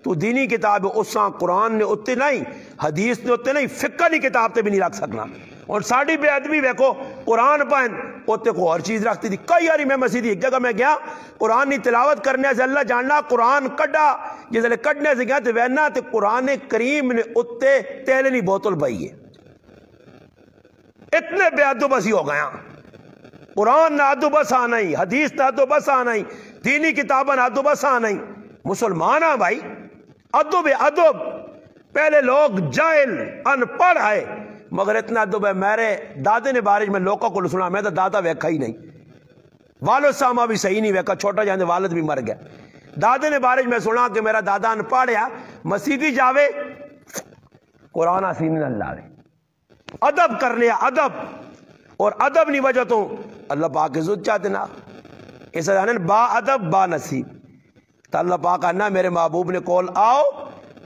تو دینی کتاب ہے اس قرآن نے اتے نہیں حدیث نے اتے نہیں فقہ نہیں کتاب تے بھی نہیں رکھ سکنا اور ساڑھی بے ادبی ویکو قرآن پہن اتے کو ہر چیز رکھتی تھی کئی یاری میں مسجد ایک جگہ میں گیا قرآن نہیں تلاوت کرنے سے اللہ جاننا قرآن کڈا جس لئے کڈنے سے گیا تو وینا تے قرآن کریم نے اتے تیلے نہیں بوتل بائی ہے اتنے بے ادب بسی ہو گیا قرآن نہ ادب بس آنا ہی حدیث نہ ادب بس آنا ہی دینی کتابیں نہ ادب بس آنا ہی مسلمان ہیں بھائی ادب ادب پہلے لوگ جاہل ان پڑھ آئے مگر اتنا ادب ہے میرے دادے نے بارش میں لوگوں کو سنا میں تو دادا ویکھا ہی نہیں والد صاحب بھی صحیح نہیں ویکھا چھوٹا جانے والد بھی مر گیا دادے نے بارش میں سنا کہ میرا دادا ان پڑھیا مسیدی جاوے قرآن آسینی نہ لاوے ادب کر لیا ادب اور ادب نہیں وجہ تو اللہ پاک عزت چاہتے نا اس لیے با ادب با نصیب تو اللہ پاک آنا میرے محبوب نے کول آؤ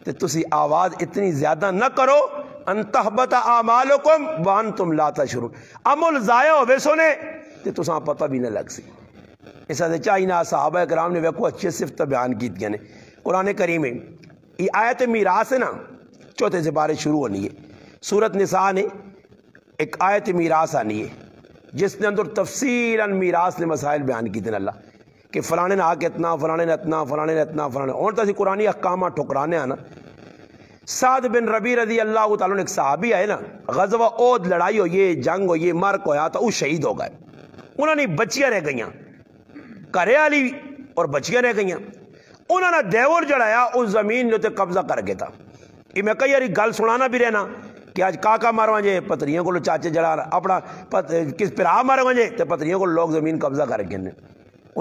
تو تسی آواز اتنی زیادہ نہ کرو ان تحبط اعمالکم وانتم لا تشعرون عمل ضائع ہوے سونے تے تساں پتہ بھی نہ لگ سی اس لیے چاہیے صحابہ کرام نے ویکو اچھے صفت بیان کی نے قرآن کریم میں یہ آیت میراث ہے نا چوتھے سے بارے شروع ہونی ہے سورت نساء نے ایک آیت میراث آنی ہے جس نے اندر تفصیلاً میراث نے مسائل بیان کی تھے اللہ کہ فلانے نے آکے اتنا فلانے نے اتنا فلانے نے اتنا فلانے اور تسی قرآنی احکامہ ٹھکرانے آنا سعد بن ربی رضی اللہ تعالیٰ نے ایک صحابی آئے نا غزوہ احد لڑائی ہو یہ جنگ ہو یہ مرک ہویا تو وہ شہید ہو گئے انہوں نے بچیاں رہ گئیاں کرے والی اور بچیاں رہ گئیاں انہوں نے دیور جڑایا اس زمین جو تے قبضہ کر گیا تھا یہ میں کئی یاری گل سنانا بھی رہنا کہ آج کاکا مارواں جے پتریوں کو چاچے جڑا اپنا کس پرا مارواں جے تے پتریوں کو لوگ زمین قبضہ کر گئے نے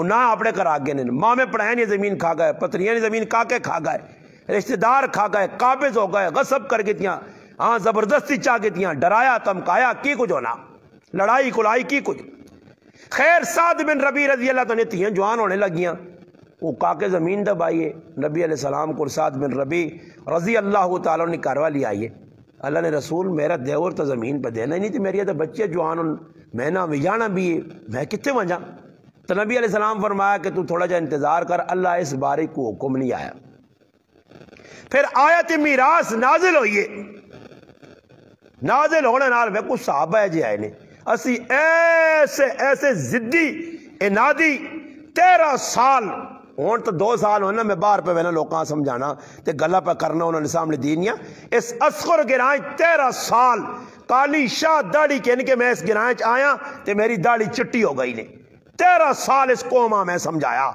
نہ اپنے کر آگے نے ماں میں پڑھائیں نہیں زمین کھا گئے پتریاں نہیں زمین کاکے کھا گئے رشتہ دار کھا گئے قابض ہو گئے غصب کر گئیاں ہاں زبردستی چاہ گئیاں ڈرایا تمکایا کی کچھ ہونا لڑائی کلائی کی کچھ خیر سعد بن ربی رضی اللہ تعالیٰ تھیاں جوان ہونے لگیاں وہ کاکے زمین دبائیے نبی علیہ السلام کو سعد بن ربی رضی اللہ تعالیٰ نے کاروا لیا آئیے اللہ نے رسول میرا دیور تو زمین پہ دینا ہی نہیں تھی میری تو بچے جوان میں نہ وجانا بھی ہے میں کتنے وجہ تو نبی علیہ السلام فرمایا کہ تو تھوڑا جا انتظار کر اللہ اس بارے کو حکم نہیں آیا پھر آیت میراث نازل ہوئیے نازل ہونے نال میں کچھ صحابہ ہے جی آئے نے اسی ایسے زدی انادی 13 سال ہون تو 2 سال ہونا میں باہر پہ وینا لوکاں سمجھانا تے گلہ پہ کرنا انہوں نے سامنے دینیا اس اصغر گرائیں 13 سال کالی شاہ داڑھی کہنے کے میں اس گرائیں آیا تے میری داڑھی چٹی ہو گئی نے 13 سال اس قومہ میں سمجھایا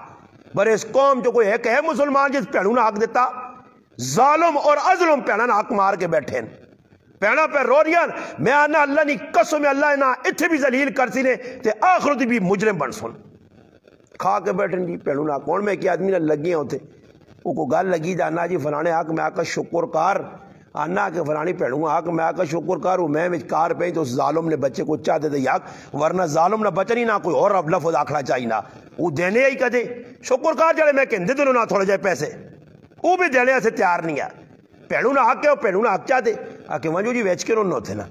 برے اس قوم جو کوئی ایک ہے مسلمان جس پیڑوں نے حق دیتا ظالم اور ازلم پیڑا نے حق مار کے بیٹھے پیڑا پہ رو رہی میں آنا اللہ نہیں قسم اللہ نہ اتھے بھی ذلیل کرسی نے تے آخرت بھی مجرم بن سن کھا کے بیٹھن جی بھینوں نہ کون میں کہ آدمی نہ لگے ہوتے وہ کو گل لگی جانا جی فلانے حق میں آکا شکر کار آنا کہ فلانی بھینوں حق میں آکا شکر کار ہوں میں کار پہ تو اس ظالم نے بچے کو چاہتے تھے یاک ورنہ ظالم نہ بچنی نہ کوئی اور لفظ آکھنا چاہیے نہ وہ دینے ہی کدے شکر کار جڑے میں کہندے دنوں نہ تھوڑے جائے پیسے وہ بھی دینے سے تیار نہیں ہے بھینوں نہ حق ہے وہ بھینوں نہ حق چاہتے آکے ونجو جی ویچ کے انہوں تھے نا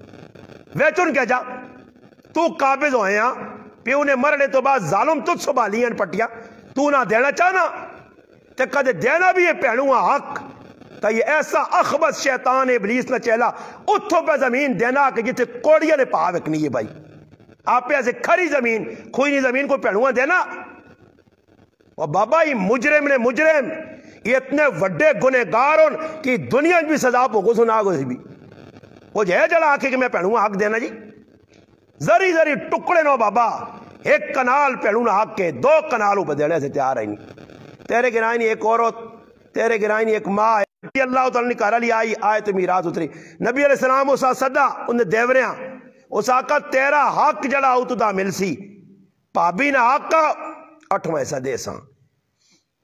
ویچن کیا جا تو قابض ہوئے ہیں پیو نے مرنے تو بعد ظالم تجھ سنبھالی ہیں پٹیاں تو نہ دینا چاہنا تے کدے دینا بھی ہے بھینوں حق تا یہ ایسا اخبث شیطان ابلیس نہ چہلا اتھو پہ زمین دینا کہ جتے کوڑیاں نے پاہ وکنی ہے بھائی آپ پہ ایسے کھری زمین کھوئی نہیں زمین کو بھینوں دینا اور بابا یہ مجرم نے مجرم یہ اتنے وڈے گنہگار کہ دنیا بھی سزا پوکو سنا گو سی بھی وہ جے جڑا آکے کہ میں بھینوں حق دینا جی زری زری ٹکڑے نو بابا ایک کنال بھینوں حق کے 2 کنالوں پہ دینے سے تیار ہے نہیں تیرے گرائیں نہیں ایک عورت تیرے گرائیں نہیں ایک ماں اللہ تعالیٰ نے کہا لی آئی آیت میراث اتری نبی علیہ السلام اسا صدا انہیں دیوریاں اس آقا تیرا حق جڑا ہو تو دا مل سی پابی نا حق کا 8واں ایسا دے ساں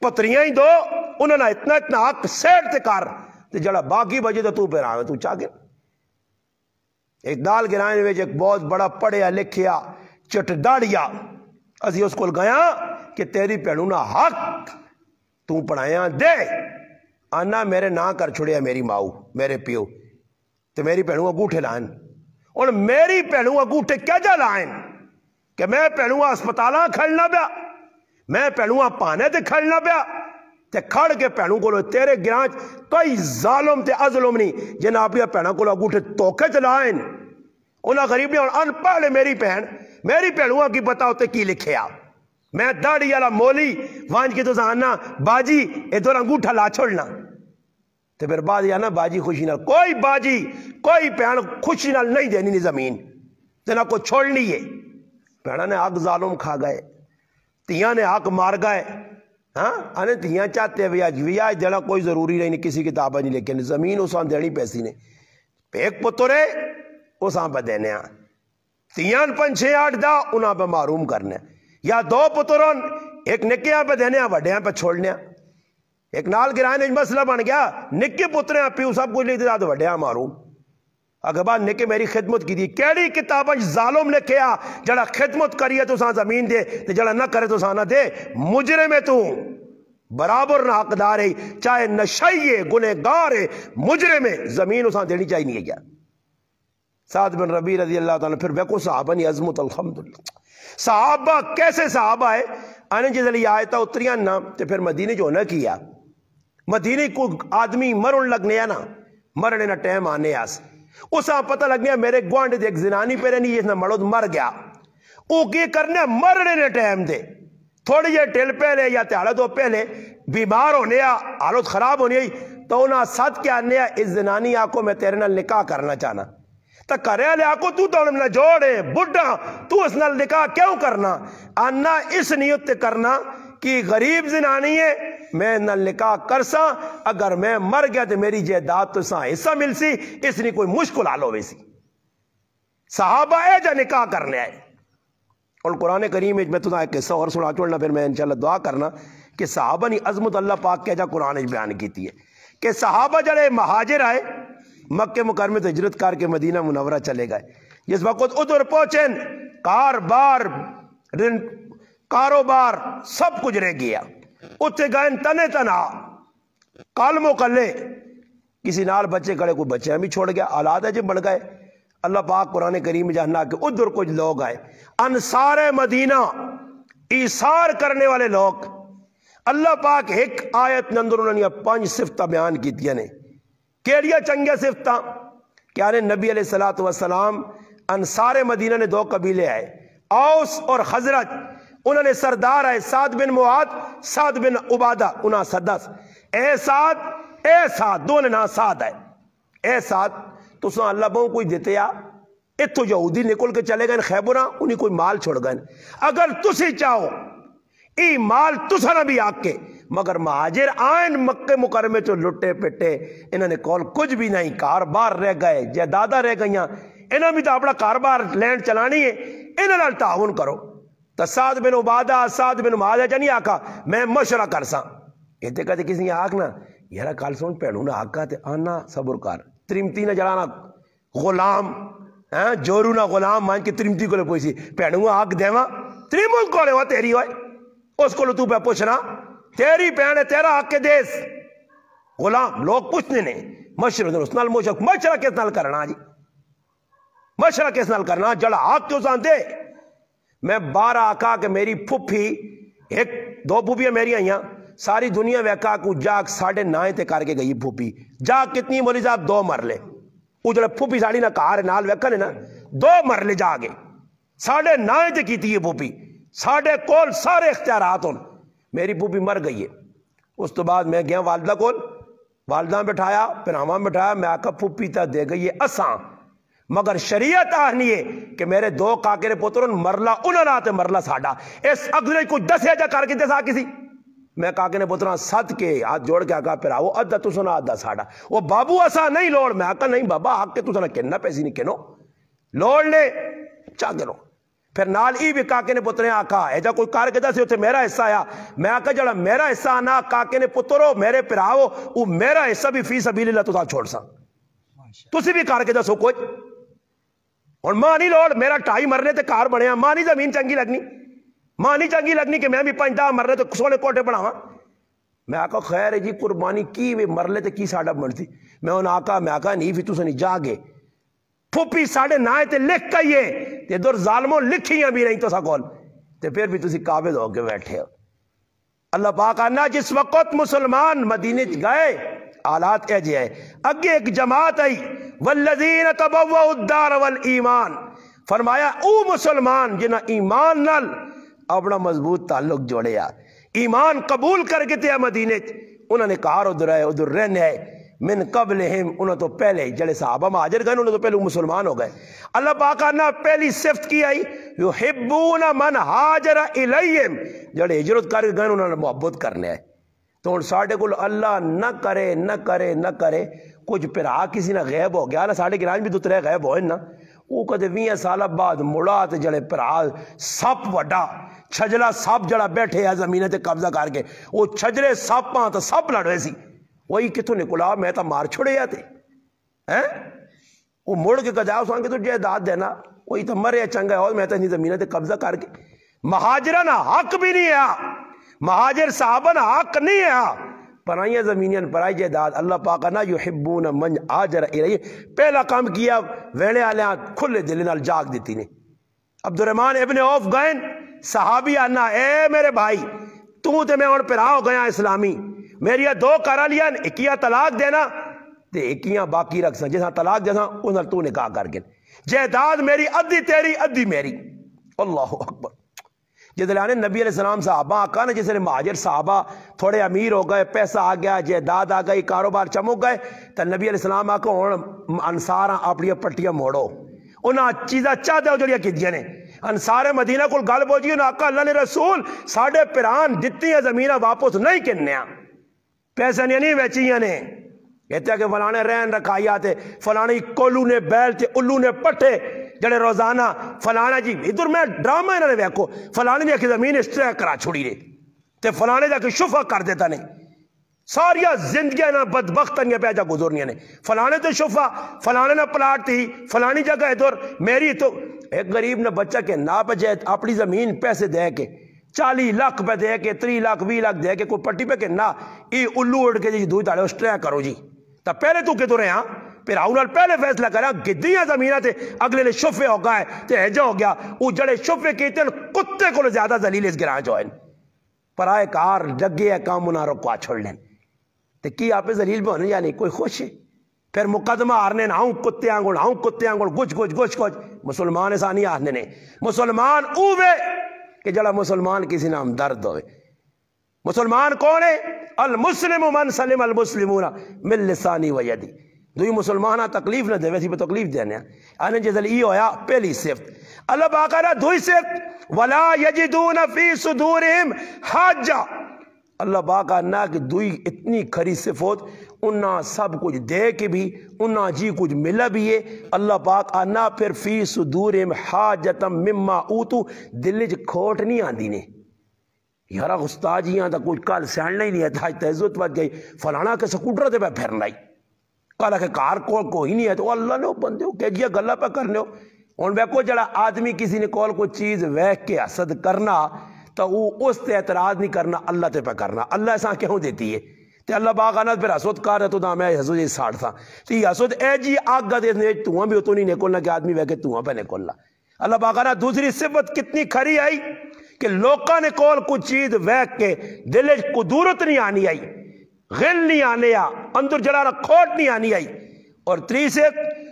پتریاں ہی دو انہوں نے اتنا حق سیٹ تے کر تے جڑا باقی بجے تو پہ رہا ہے تو چاہ گئے ایک دال گرائن میں ایک بہت بڑا پڑھیا لکھیا چٹ ڈاڑیا اسی اس کو گیا کہ تیری بھینوں نا حق تو پڑھایا دے آنا میرے نہ کر چھڑیا میری ماؤ میرے پیو تو میری بھینوں انگوٹھے لائن اور میری بھینوں انگوٹھے کیا جا لائن کہ میں بھینوں اسپتالاں کھڑنا پیا میں بھینوں پانے تے کھڑنا پیا تے کھڑ کے بھینوں کو تیرے گرانچ کوئی ظالم تے ازلم نہیں جنہیں آپ بھینوں کو انگوٹھے توکے چلائن انہاں غریب نے ان پہلے میری بھینوں کی پتا ہوتے کی لکھیا میں داڑھی والا مولی وانج کے تو زاننا باجی ادھر انگوٹھا لا چھوڑنا تو پھر بعد یا نا باجی خوشی نال کوئی باجی کوئی بہن خوشی نال نہیں دینی نہیں زمین جنا کو چھوڑنی ہے بہنا نے حق ظالم کھا گئے تیاں نے حق مار گئے ہاں آنے تیاں چاہتے ہیں ویاج دینا کوئی ضروری نہیں کسی کتابہ نہیں لیکن زمین اسان دینی پیسی نے ایک پترے اسان پہ دینے ہیں تیاں 5 6 8 دا انہاں پہ معروم کرنے یا 2 پترون ایک نکیاں پہ دینے ہیں وڈیاں پہ چھوڑنے ہیں ایک نال گرائن مسئلہ بن گیا نکے پترے ہیں پیو سب کچھ لیتے تھا تو وڈیاں معروم اگر بعد نکے میری خدمت کی دی کیڑی کتابہ ظالم نے کیا جڑا خدمت کریے تو سان زمین دے جڑا نہ کرے تو سان نہ دے مجرم ہے تو برابر نہ حقدار ہے چاہے نشئی ہے گنہگار ہے مجرم ہے زمین اسان دینی چاہیے نہیں ہے کیا سعد بن ربیع رضی اللہ تعالیٰ پھر بیکو صحابہ نی عظمت الحمدللہ صحابہ کیسے صحابہ ہے آنے جس لئے آیتا اتریاں نا تو پھر مدینہ جو نہ کیا مدینہ کو آدمی مرن لگنے نا مرنے نا ٹیم آنے آس اسا پتہ لگنے میرے گوانڈ دے ایک زنانی پہ رہنی جس نا مرد مر گیا او کی کرنے مرنے نا ٹیم دے تھوڑی یہ ٹیل پہلے یا تیارہ دو پہلے بیمار ہونے یا حالت خراب ہونے تو انہا ساتھ کیا آنے اس زنانی آکو میں تیرے نال نکاح کرنا چاہنا تا کرے لے آکو تو انہوں جوڑے بڑھا تو اس نال نکاح کیوں کرنا آنا اس نیت تے کرنا کہ غریب زنانی ہے میں نال نکاح کرسا اگر میں مر گیا تو میری جائیداد تو ساں حصہ مل سی اس نے کوئی مشکل حال ہوئی سی صحابہ اے جا نکاح کرنے آئے اور قرآن کریم میں تو ایک قصہ اور سنا چھوڑنا پھر میں انشاءاللہ دعا کرنا کہ صحابہ نے عظمت اللہ پاک کیا جا قرآن بیان کیتی ہے کہ صحابہ جڑے مہاجر آئے مکہ مکرمہ تو ہجرت کر کے مدینہ منورہ چلے گئے جس وقت ادھر پہنچیں کاروبار سب کچھ رہ گیا اتھے گئے تنے تنا کالموں کلے کسی نال بچے کڑے کوئی بچے ہمیں چھوڑ گیا اولاد ہے جب بڑھ گئے اللہ پاک قرآن کریم جہاں کہ ادھر کچھ لوگ آئے انصار مدینہ ایثار کرنے والے لوگ اللہ پاک ایک آیت نندر انہوں نے 5 صفتہ بیان کی دیا نے کیڑیا چنگے صفتہ کیا نے نبی علیہ السلام انصار مدینہ نے 2 قبیلے آئے اوس اور خزرج انہوں نے سردار آئے سعد بن معاذ سعد بن عبادہ انہاں صدس اے سعد دونوں نا سعد آئے اے سعد تو سنا اللہ بہوں کوئی دیتے یا اتھو یہودی نکل کے چلے گئے خیبرہ انہیں کوئی مال چھوڑ گئے اگر تسی چاہو ای مال تسا نہ بھی آکے مگر مہاجر آئین مکہ مکرمے چو لٹے پٹے انہوں نے کول کچھ بھی نہیں کاربار رہ گئے جائیداداں رہ گئیاں انہوں بھی تو اپنا کاربار لینڈ چلانی ہے انہوں نے تعاون کرو تو سعد بن عبادہ سعد بن معاذ جانی آکا میں مشورہ کرساں ایتے کہتے کسی نے آکنا یارا کال سون پیڑوں نے آکا تے آنا صبر کر ترمتی نہ جڑانا غلام جورو نہ غلام مان کے ترمتی کو لے پوئی سی پیڑوں آک دیواں تریمل کو لے ہوا تیری ہوئے اس کو لے تو پہ پوچھنا تیری پیڑے تیرا حق کے دیس غلام لوگ پوچھنے نے مشورہ دے اس نال مشورہ کس نال کرنا جی مشورہ کس نال کرنا جڑا حق کیوں سان دے میں بارہ آکا کہ میری پھپھی ایک دو پھپھیاں میری آئیاں ساری دنیا ویکا کو جاگ 9:30 تے کر کے گئی پھپھی جاگ کتنی مولی صاحب 2 مرلے وہ جڑے پھپھی ساڑی نہ کار نال ویکا نے نا 2 مرلے جاگے 9:30 تے کیتی ہے پھپھی ساڑھے کول سارے اختیارات ہوں میری پھپھی مر گئی ہے اس تو بعد میں گیا والدہ کول والدہ بٹھایا پھر ہماں بٹھایا میں آکا پھپھی تا دے گئی ہے اساں مگر شریعت آہنی ہے کہ میرے 2 کاکے نے پترون مرلا انہوں نے آتے مرلا ساڑھا اس اگلے کچھ 10 جا کر کے دسا کسی میں کاکے نے پترون صد کے ہاتھ جوڑ کے آکا پھر آؤ ادھا تو سنا ادھا ساڑھا وہ بابو اسا نہیں لوڑ میں آکا نہیں بابا آکا کے تو سنا کہنا پیسی نہیں کہنو لوڑ لے چاہ گنو پھر نال ای بھی کاکے نے پترے آکا ایجا کوئی کار کے دا سے ہوتے میرا حصہ آیا میں آکا جڑا میرا حصہ آنا کاکے نے پترو میرے پراؤ وہ میرا حصہ بھی فی سبیل اللہ تو ساتھ چھوڑ سا تسی بھی کار کے دا سو کچھ اور ماں نہیں لوڑ میرا 2.5 مرنے تے کار بڑھیا ماں نہیں زمین چنگی لگنی ماں نہیں چنگی لگنی کہ میں بھی 5-10 مرنے تے سونے کوٹے بڑھاواں میں آکا خیر ہے جی قربانی کی وے مرلے تے کی ساڑھا بنتی میں ان آکا نہیں فی تو سنی جاگے پھوپی 9:30 تے لکھ کئیے تے دور ظالموں لکھیاں بھی نہیں تو سا کول تے پھر بھی تسی قابض ہو کے بیٹھے ہو اللہ پاک آنا جس وقت مسلمان مدینے گئے حالات ایجے ہے اگے ایک جماعت آئی والذین تبوؤوا الدار والایمان فرمایا او مسلمان جنہ ایمان نال اپنا مضبوط تعلق جوڑے ایمان قبول کر کے تے مدینے انہوں نے کہا ادھر رہنے ہے من قبلہم انہوں تو پہلے جڑے صحابہ مہاجر گئے انہوں تو پہلے مسلمان ہو گئے اللہ پاک نے پہلی صفت کی آئی یحبون من ہاجر الیہم جڑے ہجرت کر کے گئے انہوں نے محبت کرنے آئے تو ساڑھے کو اللہ نہ کرے کچھ پھر کسی نہ غیب ہو گیا نا ساڑھے گران بھی 2-3 غیب ہوئے نا وہ کدے 20 سال بعد مڑا تے جڑے پھر سپ وڈا چھجلا سپ جڑا بیٹھے ہے زمینہ تے قبضہ کر کے وہ چھجلے سپاں تو سپ لڑے سی وہی کتوں نکلا میں تا مار چھوڑے جاتے وہ مڑ کے کجا اس کے تو جائیداد دینا وہی تو مرے چنگا ہے میں تا نہیں زمینہ تے قبضہ کر کے مہاجرہ حق بھی نہیں ہے مہاجر صحابہ حق نہیں ہے پرائیاں زمینیاں پرائی جائیداد اللہ پاک نا یحبون من آجر الیہ پہلا کام کیا ویلے آلیاں کھلے دل نال جاگ دیتی نے عبد الرحمن ابن عوف گئن صحابی آنا اے میرے بھائی تو تے میں اور پھر ہو گیا اسلامی میری 2 کرا لیا ایکیاں طلاق دینا تے ایکیاں باقی رکھ سا جیسا طلاق دینا انہاں تو نکاح کر کے جائیداد میری ادھی تیری ادھی میری اللہ اکبر جدلانے نبی علیہ السلام صحابہ آقا نے جس نے مہاجر صحابہ تھوڑے امیر ہو گئے پیسہ آ گیا جائیداد آ گئی کاروبار چمک گئے تو نبی علیہ السلام آقا انصاراں اپنی پٹیاں موڑو انہاں چیزاں چاہتے ہو جڑیاں کیجیاں نے انصار مدینہ کو گل پہنچی انہاں آقا اللہ نے رسول ساڑھے پیران جتنی زمینہ واپس نہیں کنیا پیسے نہیں ویچیاں نے کہتے ہیں کہ فلانے رہن رکھایا تے فلانے کولو نے بیل تے الو نے پٹھے جڑے روزانہ فلانا جی ادھر میں ڈرامہ انہوں نے ویکھو فلانے جا کے زمین اس طرح کرا چھوڑی رہے تے فلانے جا کے شفا کر دیتا نہیں ساریا زندگیاں نہ بدبختنیاں پہ جا گزرنیاں نے فلانے تو شفا فلانے نہ پلاٹ تھی فلانی جگہ ادھر میری تو ایک غریب نے بچہ کے نا بجے اپنی زمین پیسے دے کے 40 لاکھ پہ دے کے 3 لاکھ 20 لاکھ دے کے کوئی پٹی پہ کہ نا یہ الو اڑ کے جی دوئی تاڑے اس طرح کرو جی تا پہلے تو کدھر ہیں پھر آؤنال پہلے فیصلہ کرا گدیاں زمینہ تے اگلے لے شفے ہو گئے تے ہجا ہو گیا وہ جڑے شفے کہتے ہیں کتے کو زیادہ ذلیل اس گران جو ہیں پر آئے کار لگے ہے کام انہاں رکوا چھوڑ لیں تے کی آپ ذلیل بھی ہونے یعنی کوئی خوش ہے پھر مقدمہ آرنے نا ہوں کتے آنگل گچ مسلمان ایسا نہیں آرنے نے مسلمان اوے کہ جڑا مسلمان کسی نام درد ہوئے مسلمان کون ہے المسلم من سلم المسلمون من لسانی و یدی دوئی مسلمانہ تکلیف نہ دے ویسی پہ تکلیف دینے آنے جزل ای ہویا پہلی صفت اللہ باقارہ دوئی صفت ولا یجدون فی صدورہم حاجہ اللہ باقارہ کہ دوئی اتنی کھری صفت انہاں سب کچھ دے کے بھی انہاں جی کچھ ملا بھی ہے اللہ پاک آنا پھر فی صدورہم حاجتم مما اوتو دل وچ کھوٹ نہیں آندی نے یارا استاد جی تا کچھ کل سیڑنا ہی نہیں ہے تھا تہذت وج گئی فلانا کے سکوٹر تے پہ پھرنا ہی کل کے کار کوئی نہیں ہے تو اللہ نے بندے ہو کہ جی گلا پہ کرنے ہو ہن ویکھو جڑا آدمی کسی نے کول کوئی چیز ویکھ کے حسد کرنا تو وہ اس تے اعتراض نہیں کرنا اللہ تے پہ کرنا اللہ ایسا کیوں دیتی ہے تے اللہ باغ آنا پھر حسد کر رہا تو دا میں حسد جی ساڑ تھا تو یہ حسد اے جی آگ دے تواں بھی تو نہیں نکلنا کہ آدمی ویکھے تواں پہ نکلنا اللہ باغ آنا دوسری صفت کتنی کھری آئی کہ لوکاں نے کول کچھ چیز ویکھ کے دل وچ قدرت نہیں آنی آئی غل نہیں آنے آ اندر جڑا کھوٹ نہیں آنی آئی اور تیسرے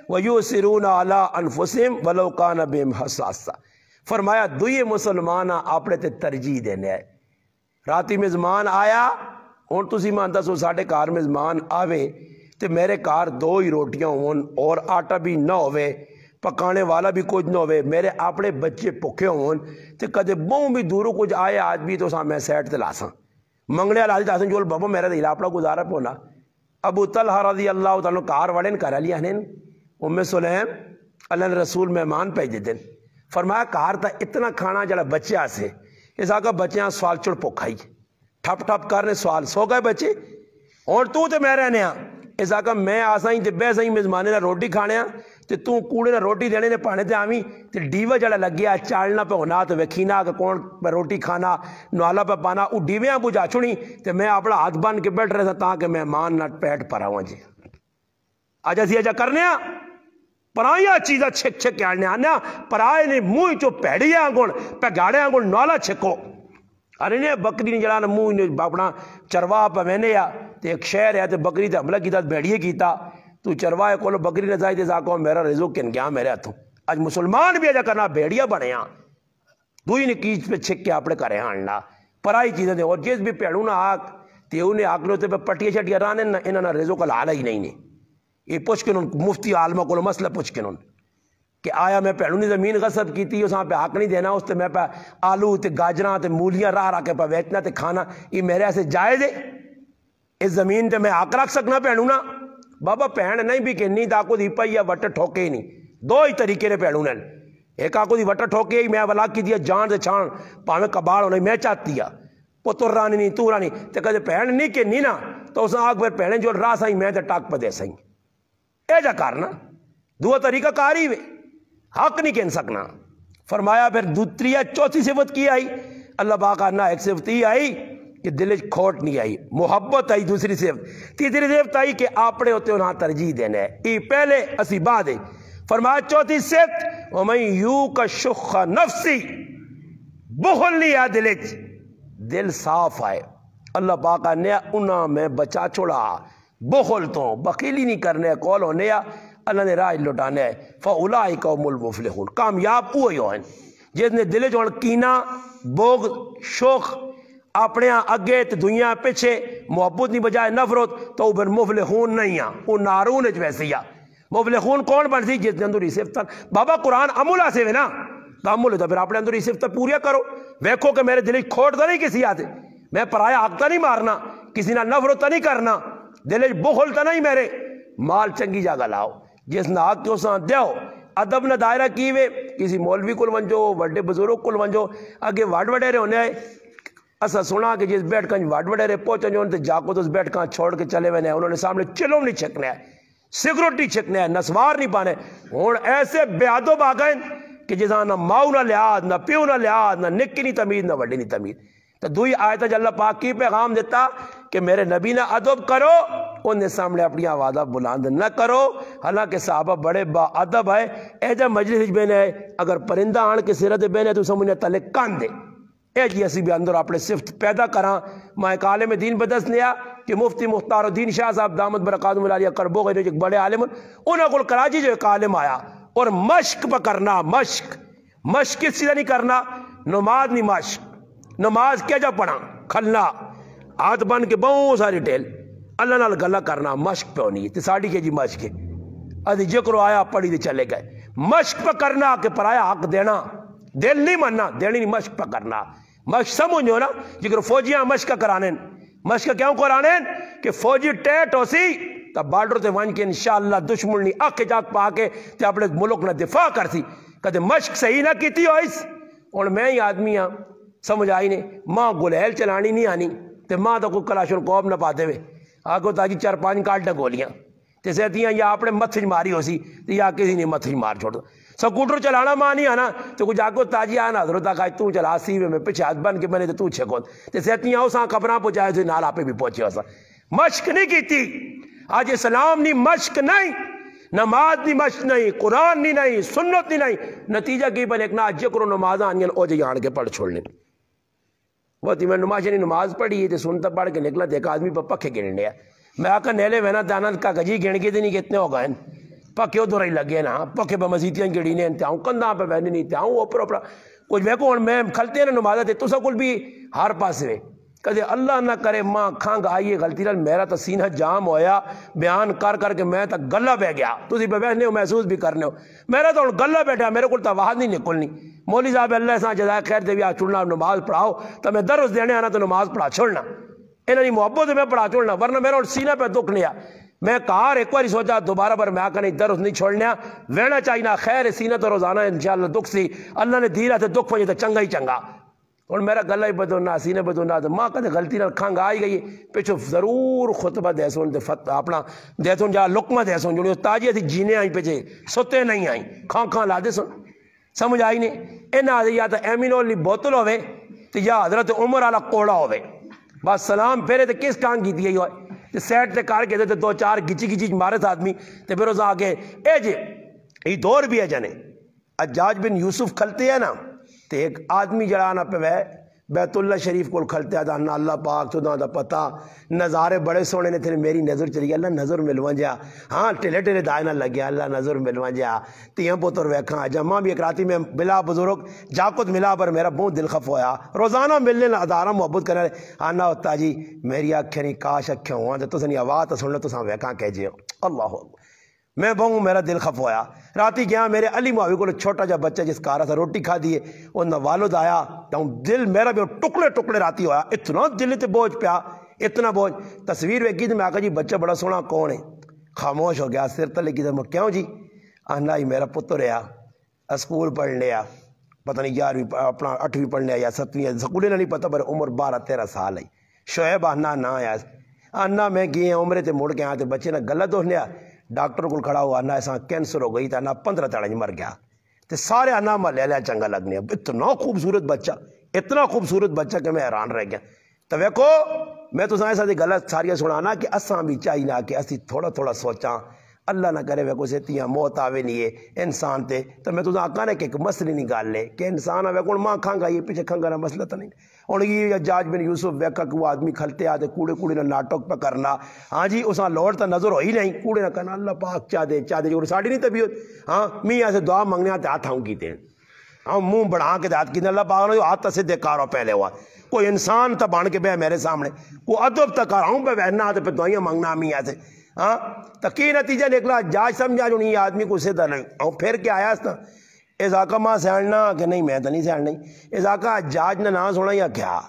وَيُؤْثِرُونَ عَلَىٰ أَنفُسِهِمْ وَلَوْ كَانَ بِهِمْ خَصَاصَةٌ فرمایا دوئے مسلمان اپنے تے ترجیح دینے ہے راتی مزمان آیا ہن تسی مان دسو ساڈے گھر مزمان آوے تے میرے گھر دو ہی روٹیاں ہون اور آٹا بھی نہ ہوئے پکانے والا بھی کچھ نہ ہوئے میرے اپنے بچے بھوکے ہون تے کدے بہوں بھی دوروں کچھ آئے آج بھی تو میں سیٹ تے لاساں منگنے والا حاجت حسن جول بابا میرا دل اپنا گزارا پونا ابو طلحہ رضی اللہ تعالیٰ کار وڑن کر لیا ہنن ام سلیم اللہ نے رسول مہمان بھیج دیتے فرمایا کار تا اتنا کھانا جڑا بچے سے اس آگا بچیاں سوال چڑ پوکھائی ٹھپ ٹھپ کرنے سوال سو گئے بچے اور تو تے میں رہنے اس آگا میں آسائیں تے بے سائیں مزمانے نے روٹی کھانے تے تو کوڑے نے روٹی دینے نے پانے تے آویں تے ڈیوہ جڑا لگ گیا چالنا پہ ہونا تے وکھینا کہ کون پہ روٹی کھانا نوالا پہ پانا او ڈیویاں بجھا چھڑی تے میں اپنا ہاتھ بن کے بیٹھ رہے تھا تاکہ مہمان نہ پیٹ پرا ہوں جی آجا سی آجا کرنے پرائیاں چیزاں چھک چھک کے آنے آنے پرائے نے موئی چو پیڑی آنگون پہ گاڑے آنگون نوالا چھکو ارے نے بکری نے جڑا موئی نے اپنا چرواہ پہ وینے یا تے ایک شہر ہے تے بکری تے حملہ کیتا بیڑیے کیتا تو چرواہ کولو بکری نہ جائے تے زاکو میرا رزق کن گیا میرے ہاتھوں آج مسلمان بھی آجا کرنا بیڑیا بنے ہاں دوئی نے کیچ پہ چھک کے اپنے کرے ہاں پرائی چیزیں دے اور جس بھی پیڑوں نہ آگ تے انہیں آگلوں تے پہ پٹیا چھٹیا رانے انہاں نہ رزق العالی ہی نہیں نے یہ پوچھ کے مفتی عالمہ کو مسئلہ پوچھ کے کہ آیا میں پیڑوں نے زمین غصب کی تھی اس پہ حق نہیں دینا اس تے میں پہ آلو تے گاجراں تے مولیاں راہ راہ کے پہ ویچنا تے کھانا یہ میرے ایسے جائز ہے اس زمین تے میں حق رکھ سکنا پیڑوں نا بابا پہن نہیں بھی کہ نہیں تاکو دی پائی یا وٹر ٹھوکے ہی نہیں دو ہی طریقے نے پیڑوں نے ایک آکو دی وٹر ٹھوکے ہی میں ولا کی دیا جان سے چھان پاویں کباڑ ہونے میں چاہتی ہے پتر رانی نہیں تو رانی تے کدے پہن نہیں کہ نہیں نا تو اس آگ پھر پہنے جو راہ سائیں میں تے ٹاک پہ دے سائیں اے جا کرنا دو طریقہ کاری ہوئے حق نہیں کہن سکنا فرمایا پھر دوسری چوتھی صفت کی آئی اللہ باقا نہ ایک صفت ہی آئی کہ دل کھوٹ نہیں آئی محبت آئی دوسری صفت تیسری صفت آئی کہ آپڑے ہوتے انہاں ترجیح دینے ہے ای پہلے اسی بعد ہے فرمایا چوتھی صفت وَمَن يُوقَ شُخَّ نَفْسِ بخل نہیں ہے دل صاف آئے اللہ باقا نے انہاں میں بچا چھوڑا بخل تو بخیلی نہیں کرنے کول ہونے اللہ نے راہ لٹانے ہے فَأُولَئِكَ هُمُ الْمُفْلِحُونَ کامیاب ہوئے ہیں جس نے دل جوڑ کینا بغض شوق اپنے اگے تے دنیا پیچھے محبت نہیں بجائے نفرت تو پھر مفلحون نہیں ہیں وہ نارون ویسے ہی مفلحون کون بن سی جس نے اندر صفت بابا قرآن عملہ سے نا تو عمل ہوتا پھر اپنے اندر صفت پوریا کرو ویکھو کہ میرے دل کھوٹ تو نہیں کسی آتے میں پرایا حق تو نہیں مارنا کسی نہ نفرت تو نہیں کرنا دل بخل تو نہیں میرے مال چنگی جگہ لاؤ جس نہ حق کیوں سان دیو ادب نہ دائرہ کیوے کسی مولوی کل ونجو وڈے بزرگ کل ونجو اگے وڈ وڈیرے ہونے آئے اسا سنا کہ جس بیٹھ کر وڈ وڈیرے پہنچے جو انتے جاکو تو اس بیٹھ کر چھوڑ کے چلے ہوئے انہوں نے سامنے چلو نہیں چھکنے ہے سگریٹ نہیں چھکنے ہے نسوار نہیں پانے ہون ایسے بے ادب آ گئے کہ جساں نہ ماؤ نہ لحاظ نہ پیو نہ لحاظ نہ نکی نہیں تمیز نہ وڈی نہیں تمیز تو دوئی آیت اللہ پاک کی پیغام دیتا کہ میرے نبی نہ ادب کرو انہیں سامنے اپنی آوازہ بلند نہ کرو حالانکہ صحابہ بڑے با ادب ہے اے جب مجلس بینے ہے اگر پرندہ آن کے سرت بینے تو سمجھنے تلے کان دے اے جی اسی بھی اندر اپنے صفت پیدا کران میں ایک عالم دین بدس نیا کہ مفتی مختار الدین شاہ صاحب دامت برکات ملالیہ کربو گئے جو ایک بڑے عالم انہوں کو کراچی جو ایک عالم آیا اور مشق پہ کرنا مشق کس چیزیں نہیں کرنا نماز نہیں مشق نماز کیا جا پڑھا کھلنا ہاتھ بن کے بہت ساری ٹیل اللہ نال گلہ کرنا مشق پہ ہونی ہے ساڑھی کے جی مشق ہے ادھی جکرو آیا پڑھی دے چلے گئے مشق پہ کرنا کہ پرایا حق دینا دل نہیں مننا دینی نہیں مشق پہ کرنا مشق سمجھو نا جگر فوجیاں مشق کرانے مشق کیوں قرآن کہ فوجی ٹیٹ ہو سی تب بارڈر تے ون کے انشاءاللہ دشمن نہیں اکھ جاک پا کے تے اپنے ملک نہ دفاع کر سی کدے مشق صحیح نہ کیتی ہو اس اور میں ہی آدمی ہاں سمجھ آئی نے ماں گلیل چلانی نہیں آنی تے ماں تو کوئی کلاشن کوب نہ پاتے ہوئے آگو تاجی 4-5 کاٹ گولیاں تے سہتیاں یا اپنے متھج ماری ہو سی تے یا کسی نے متھج مار چھوڑ دو سکوٹر چلانا ماں نہیں آنا تو کچھ آگو تاجی آنا حضرت آقا تو چلا سیوے میں پیچھے ہاتھ بن کے بنے تو چھکو تے سہتیاں ہو ساں قبراں پہنچائے تو نال آپے بھی پہنچے ہو سا مشق نہیں کی تھی آج اسلام نہیں مشق نہیں نماز نہیں مشق نہیں قرآن نہیں سنت نہیں نتیجہ کی بل ایک نہ اجے کرو نماز آنیاں او جے آن کے پڑھ چھوڑنے وہ تھی میں نماز پڑھی ہے سنتا پڑھ کے نکلا دیکھا آدمی پہ پکھے گرنے میں آکا نیلے وینا دانت کا گجی گن کے نہیں کتنے ہو گئے پکھے ادھر ہی لگے نا پکھے پہ مسیتیاں گڑی نے انتہاؤں کندھاں پہ بہنے نہیں تہاؤں اوپر اوپر کچھ ویکو میں کھلتے ہیں نا نمازہ تے تو سکل بھی ہر پاس ہوئے کدے اللہ نہ کرے ماں کھانگ آئیے غلطی نال میرا تو سینہ جام ہویا بیان کر کر کے میں تک گلہ بہ گیا تسی پہ بیٹھنے ہو محسوس بھی کرنے ہو میرا تو گلہ بیٹھا میرے کو تو واحد نہیں نکلنی مولوی صاحب اللہ سان جزائے خیر دے بھی آ چھوڑنا نماز پڑھاؤ تو میں درس دینے آنا تو نماز پڑھا چھوڑنا انہوں نے محبت میں پڑھا چھوڑنا ورنہ میرا سینہ پہ دکھ لیا میں کار ایک بار سوچا دوبارہ پر میں آکا نہیں درس نہیں چھوڑنے وینا چاہینا خیر سینہ تو روزانہ انشاءاللہ دکھ سی اللہ نے دیرہ سے دکھ پہنچے تو چنگا ہی چنگا اور میرا گلہ ہی بدونا سینے بدونا تو ماں کہتے غلطی نہ کھانگ آئی گئی پیچھو ضرور خطبہ دیسون اپنا دیسون جا لقمہ دیسون جو تاجی تھی جینے آئیں پیچھے ستے نہیں آئیں کھان لا دے سن سمجھ آئی نہیں ان آدھی یا تو ایمینو لی بوتل ہوئے تو یا حضرت عمر والا کوڑا ہوئے بس سلام پھیرے تو کس کان کی دیئی ہوئے تو سیٹ تے کار کے دے 2-4 گچی مارے تھا آدمی تو پھر اس آگے اے جے یہ دور بھی ہے جانے حجاج بن یوسف کھلتے ہیں نا تو ایک آدمی جڑانا پہ بیت اللہ شریف کو کھلتے ہیں دانا اللہ پاک تو دا پتا نظارے بڑے سونے نے تھے میری نظر چلی گیا اللہ نظر ملوان جا ہاں ٹیلے ٹیلے دائنہ لگ گیا اللہ نظر ملوان جا تیاں پوتر ویکھاں آجا ماں بھی ایک راتی میں بلا بزرگ جاکت ملا پر میرا بہت دل خف ہویا روزانہ ملنے ادارہ محبت کرنے آنا ہوتا جی میری آنکھیں نہیں کاش اکھیں ہوا تو سنی آواز سن لو تو ساں ویکھاں کہہ جیو اللہ میں بہوں میرا دل خف ہویا راتی گیا میرے علی معاوی کو چھوٹا جا بچہ جس کارا تھا روٹی کھا دیے انہوں والد آیا تو دل میرا بھی ٹکڑے راتی ہویا اتنا دل تے بوجھ پیا اتنا بوجھ تصویر ویکھی تو میں آکا جی بچہ بڑا سونا کون ہے خاموش ہو گیا سر تلے کی تو میں کیوں جی آنا ہی میرا پتر رہا اسکول پڑھ لیا پتہ نہیں 11ویں اپنا 8ویں پڑھ لیا یا 7ویں اسکولے نہیں پتہ پر عمر 12-13 سال ہے شعیب آنا نہ آیا آنا میں گئے عمرے تے مڑ کے آیا تے بچے نے غلط ہو لیا ڈاکٹر کو کھڑا ہوا آنا ایسا کینسر ہو گئی تھا آنا 15 تڑج مر گیا تے سارے آنا ملے لیا چنگا لگنے اتنا خوبصورت بچہ کہ میں حیران رہ گیا تو ویکھو میں تو سائیں ساتھ غلط ساریاں سنانا کہ اساں بھی چاہیے نا کہ اسی تھوڑا سوچاں اللہ نہ کرے ویکھو سیتیاں موت آوے نہیں ہے انسان تے تو میں تو آکا نے کہ ایک مسئلہ نہیں گال لے کہ انسان ویکھو ماں کھانگا یہ پیچھے کھانگا نہ مسئلہ تو نہیں اور یہ حجاج بن یوسف ویکھا کہ وہ آدمی کھلتے آتے کوڑے نہ ناٹک پہ کرنا ہاں جی اساں لوڑ تا نظر ہوئی نہیں کوڑے نہ کرنا اللہ پاک چاہ دے جو ساڑی نہیں طبیعت ہاں میاں سے دعا مانگنے آتے ہاتھ ہوں کیتے ہیں ہاں منہ بڑھا کے ہاتھ کیتے اللہ پاک نے ہاتھ سے دیکھارو پہلے ہوا کوئی انسان تا بان کے بے میرے سامنے کوئی ادب تک ہوں پہ بہنا آتے پہ دعائیاں مانگنا میاں سے ہاں تو کی نتیجہ نکلا جاج سمجھا جو نہیں آدمی کو اسے دا نہیں اور پھر کیا آیا اس نا اس آقا ماں سیڑنا کہ نہیں میں تو نہیں سیڑنا اس آقا جاج نے نہ سونا یا کیا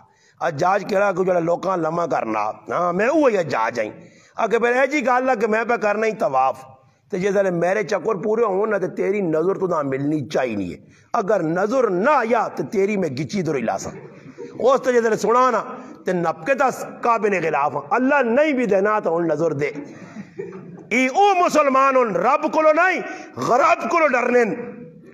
جاج کہڑا کہ جو لوکاں لمحہ کرنا ہاں میں وہی جاج آئیں اگر پھر اے جی گال کہ میں پہ کرنا ہی طواف تو جیسے میرے چکر پورے ہوں نہ تو تیری نظر تو نہ ملنی چاہیے نہیں ہے اگر نظر نہ آیا تو تیری میں گچی دور لاسا اس تو جیسے سنا نا تو نپکے تا کعبے خلاف اللہ نہیں بھی دینا تو ان نظر دے ای او مسلمان ان رب کو نہیں غرب کو ڈرنے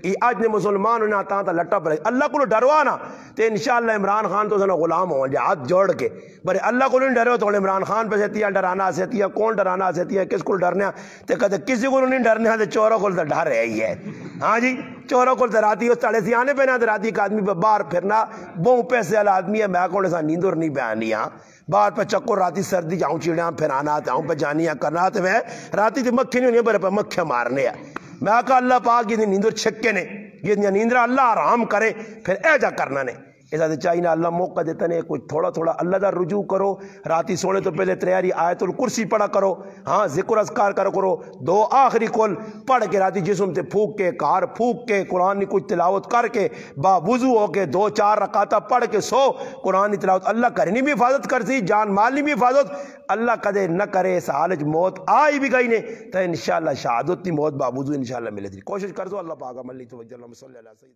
ای آج نے مسلمان انہیں آتا تھا لٹا پر اللہ کو ڈروانا تو انشاءاللہ عمران خان تو سنو غلام ہوں جائے ہاتھ جوڑ کے بڑے اللہ کو نہیں ڈرے ہو تو عمران خان پہ سیتیا ڈرانا سیتیا کون ڈرانا سیتیا کس کو ڈرنے تو کہتے کسی کو نہیں ڈرنے تو چوروں کو تو ڈر رہے ہی ہے ہاں جی چوروں کو تو راتی اس تڑے سی آنے پہ نہ راتی ایک آدمی پہ باہر پھرنا بہت پیسے والا آدمی ہے میں کون ایسا نیندر نہیں بیانی ہاں باہر پہ چکر راتی سردی جاؤں چیڑیاں پھرانا جاؤں پہ جانیاں کرنا تو میں راتی تو مکھی نہیں بڑے پہ مکھیاں مارنے ہیں میں کہا اللہ پاک یہ نیندر چھکے نے یہ نیندرہ اللہ آرام کرے پھر اے جا کرنا نے ایسا چاہیے اللہ موقع دیتا نہیں کچھ تھوڑا تھوڑا اللہ دا رجوع کرو، راتی سونے تو پہلے تیاری آیت الکرسی پڑھا کرو، ہاں ذکر اذکار کرو، دو آخری کل پڑھ کے راتی جسم تے پھوک کے کار پھوک کے قرآن کی کچھ تلاوت کر کے با وضو ہو کے 2-4 رکعتہ پڑھ کے سو، قرآن کی تلاوت اللہ کرنی بھی حفاظت کرتی، جان مال بھی حفاظت اللہ کدے نہ کرے، اس حالت موت آئی بھی گئی نے تو انشاءاللہ شہادت کی موت با وضو انشاءاللہ ملے تھی، کوشش کر دو اللہ پاک عملی توجہ اللہ صلی اللہ علیہ وسلم.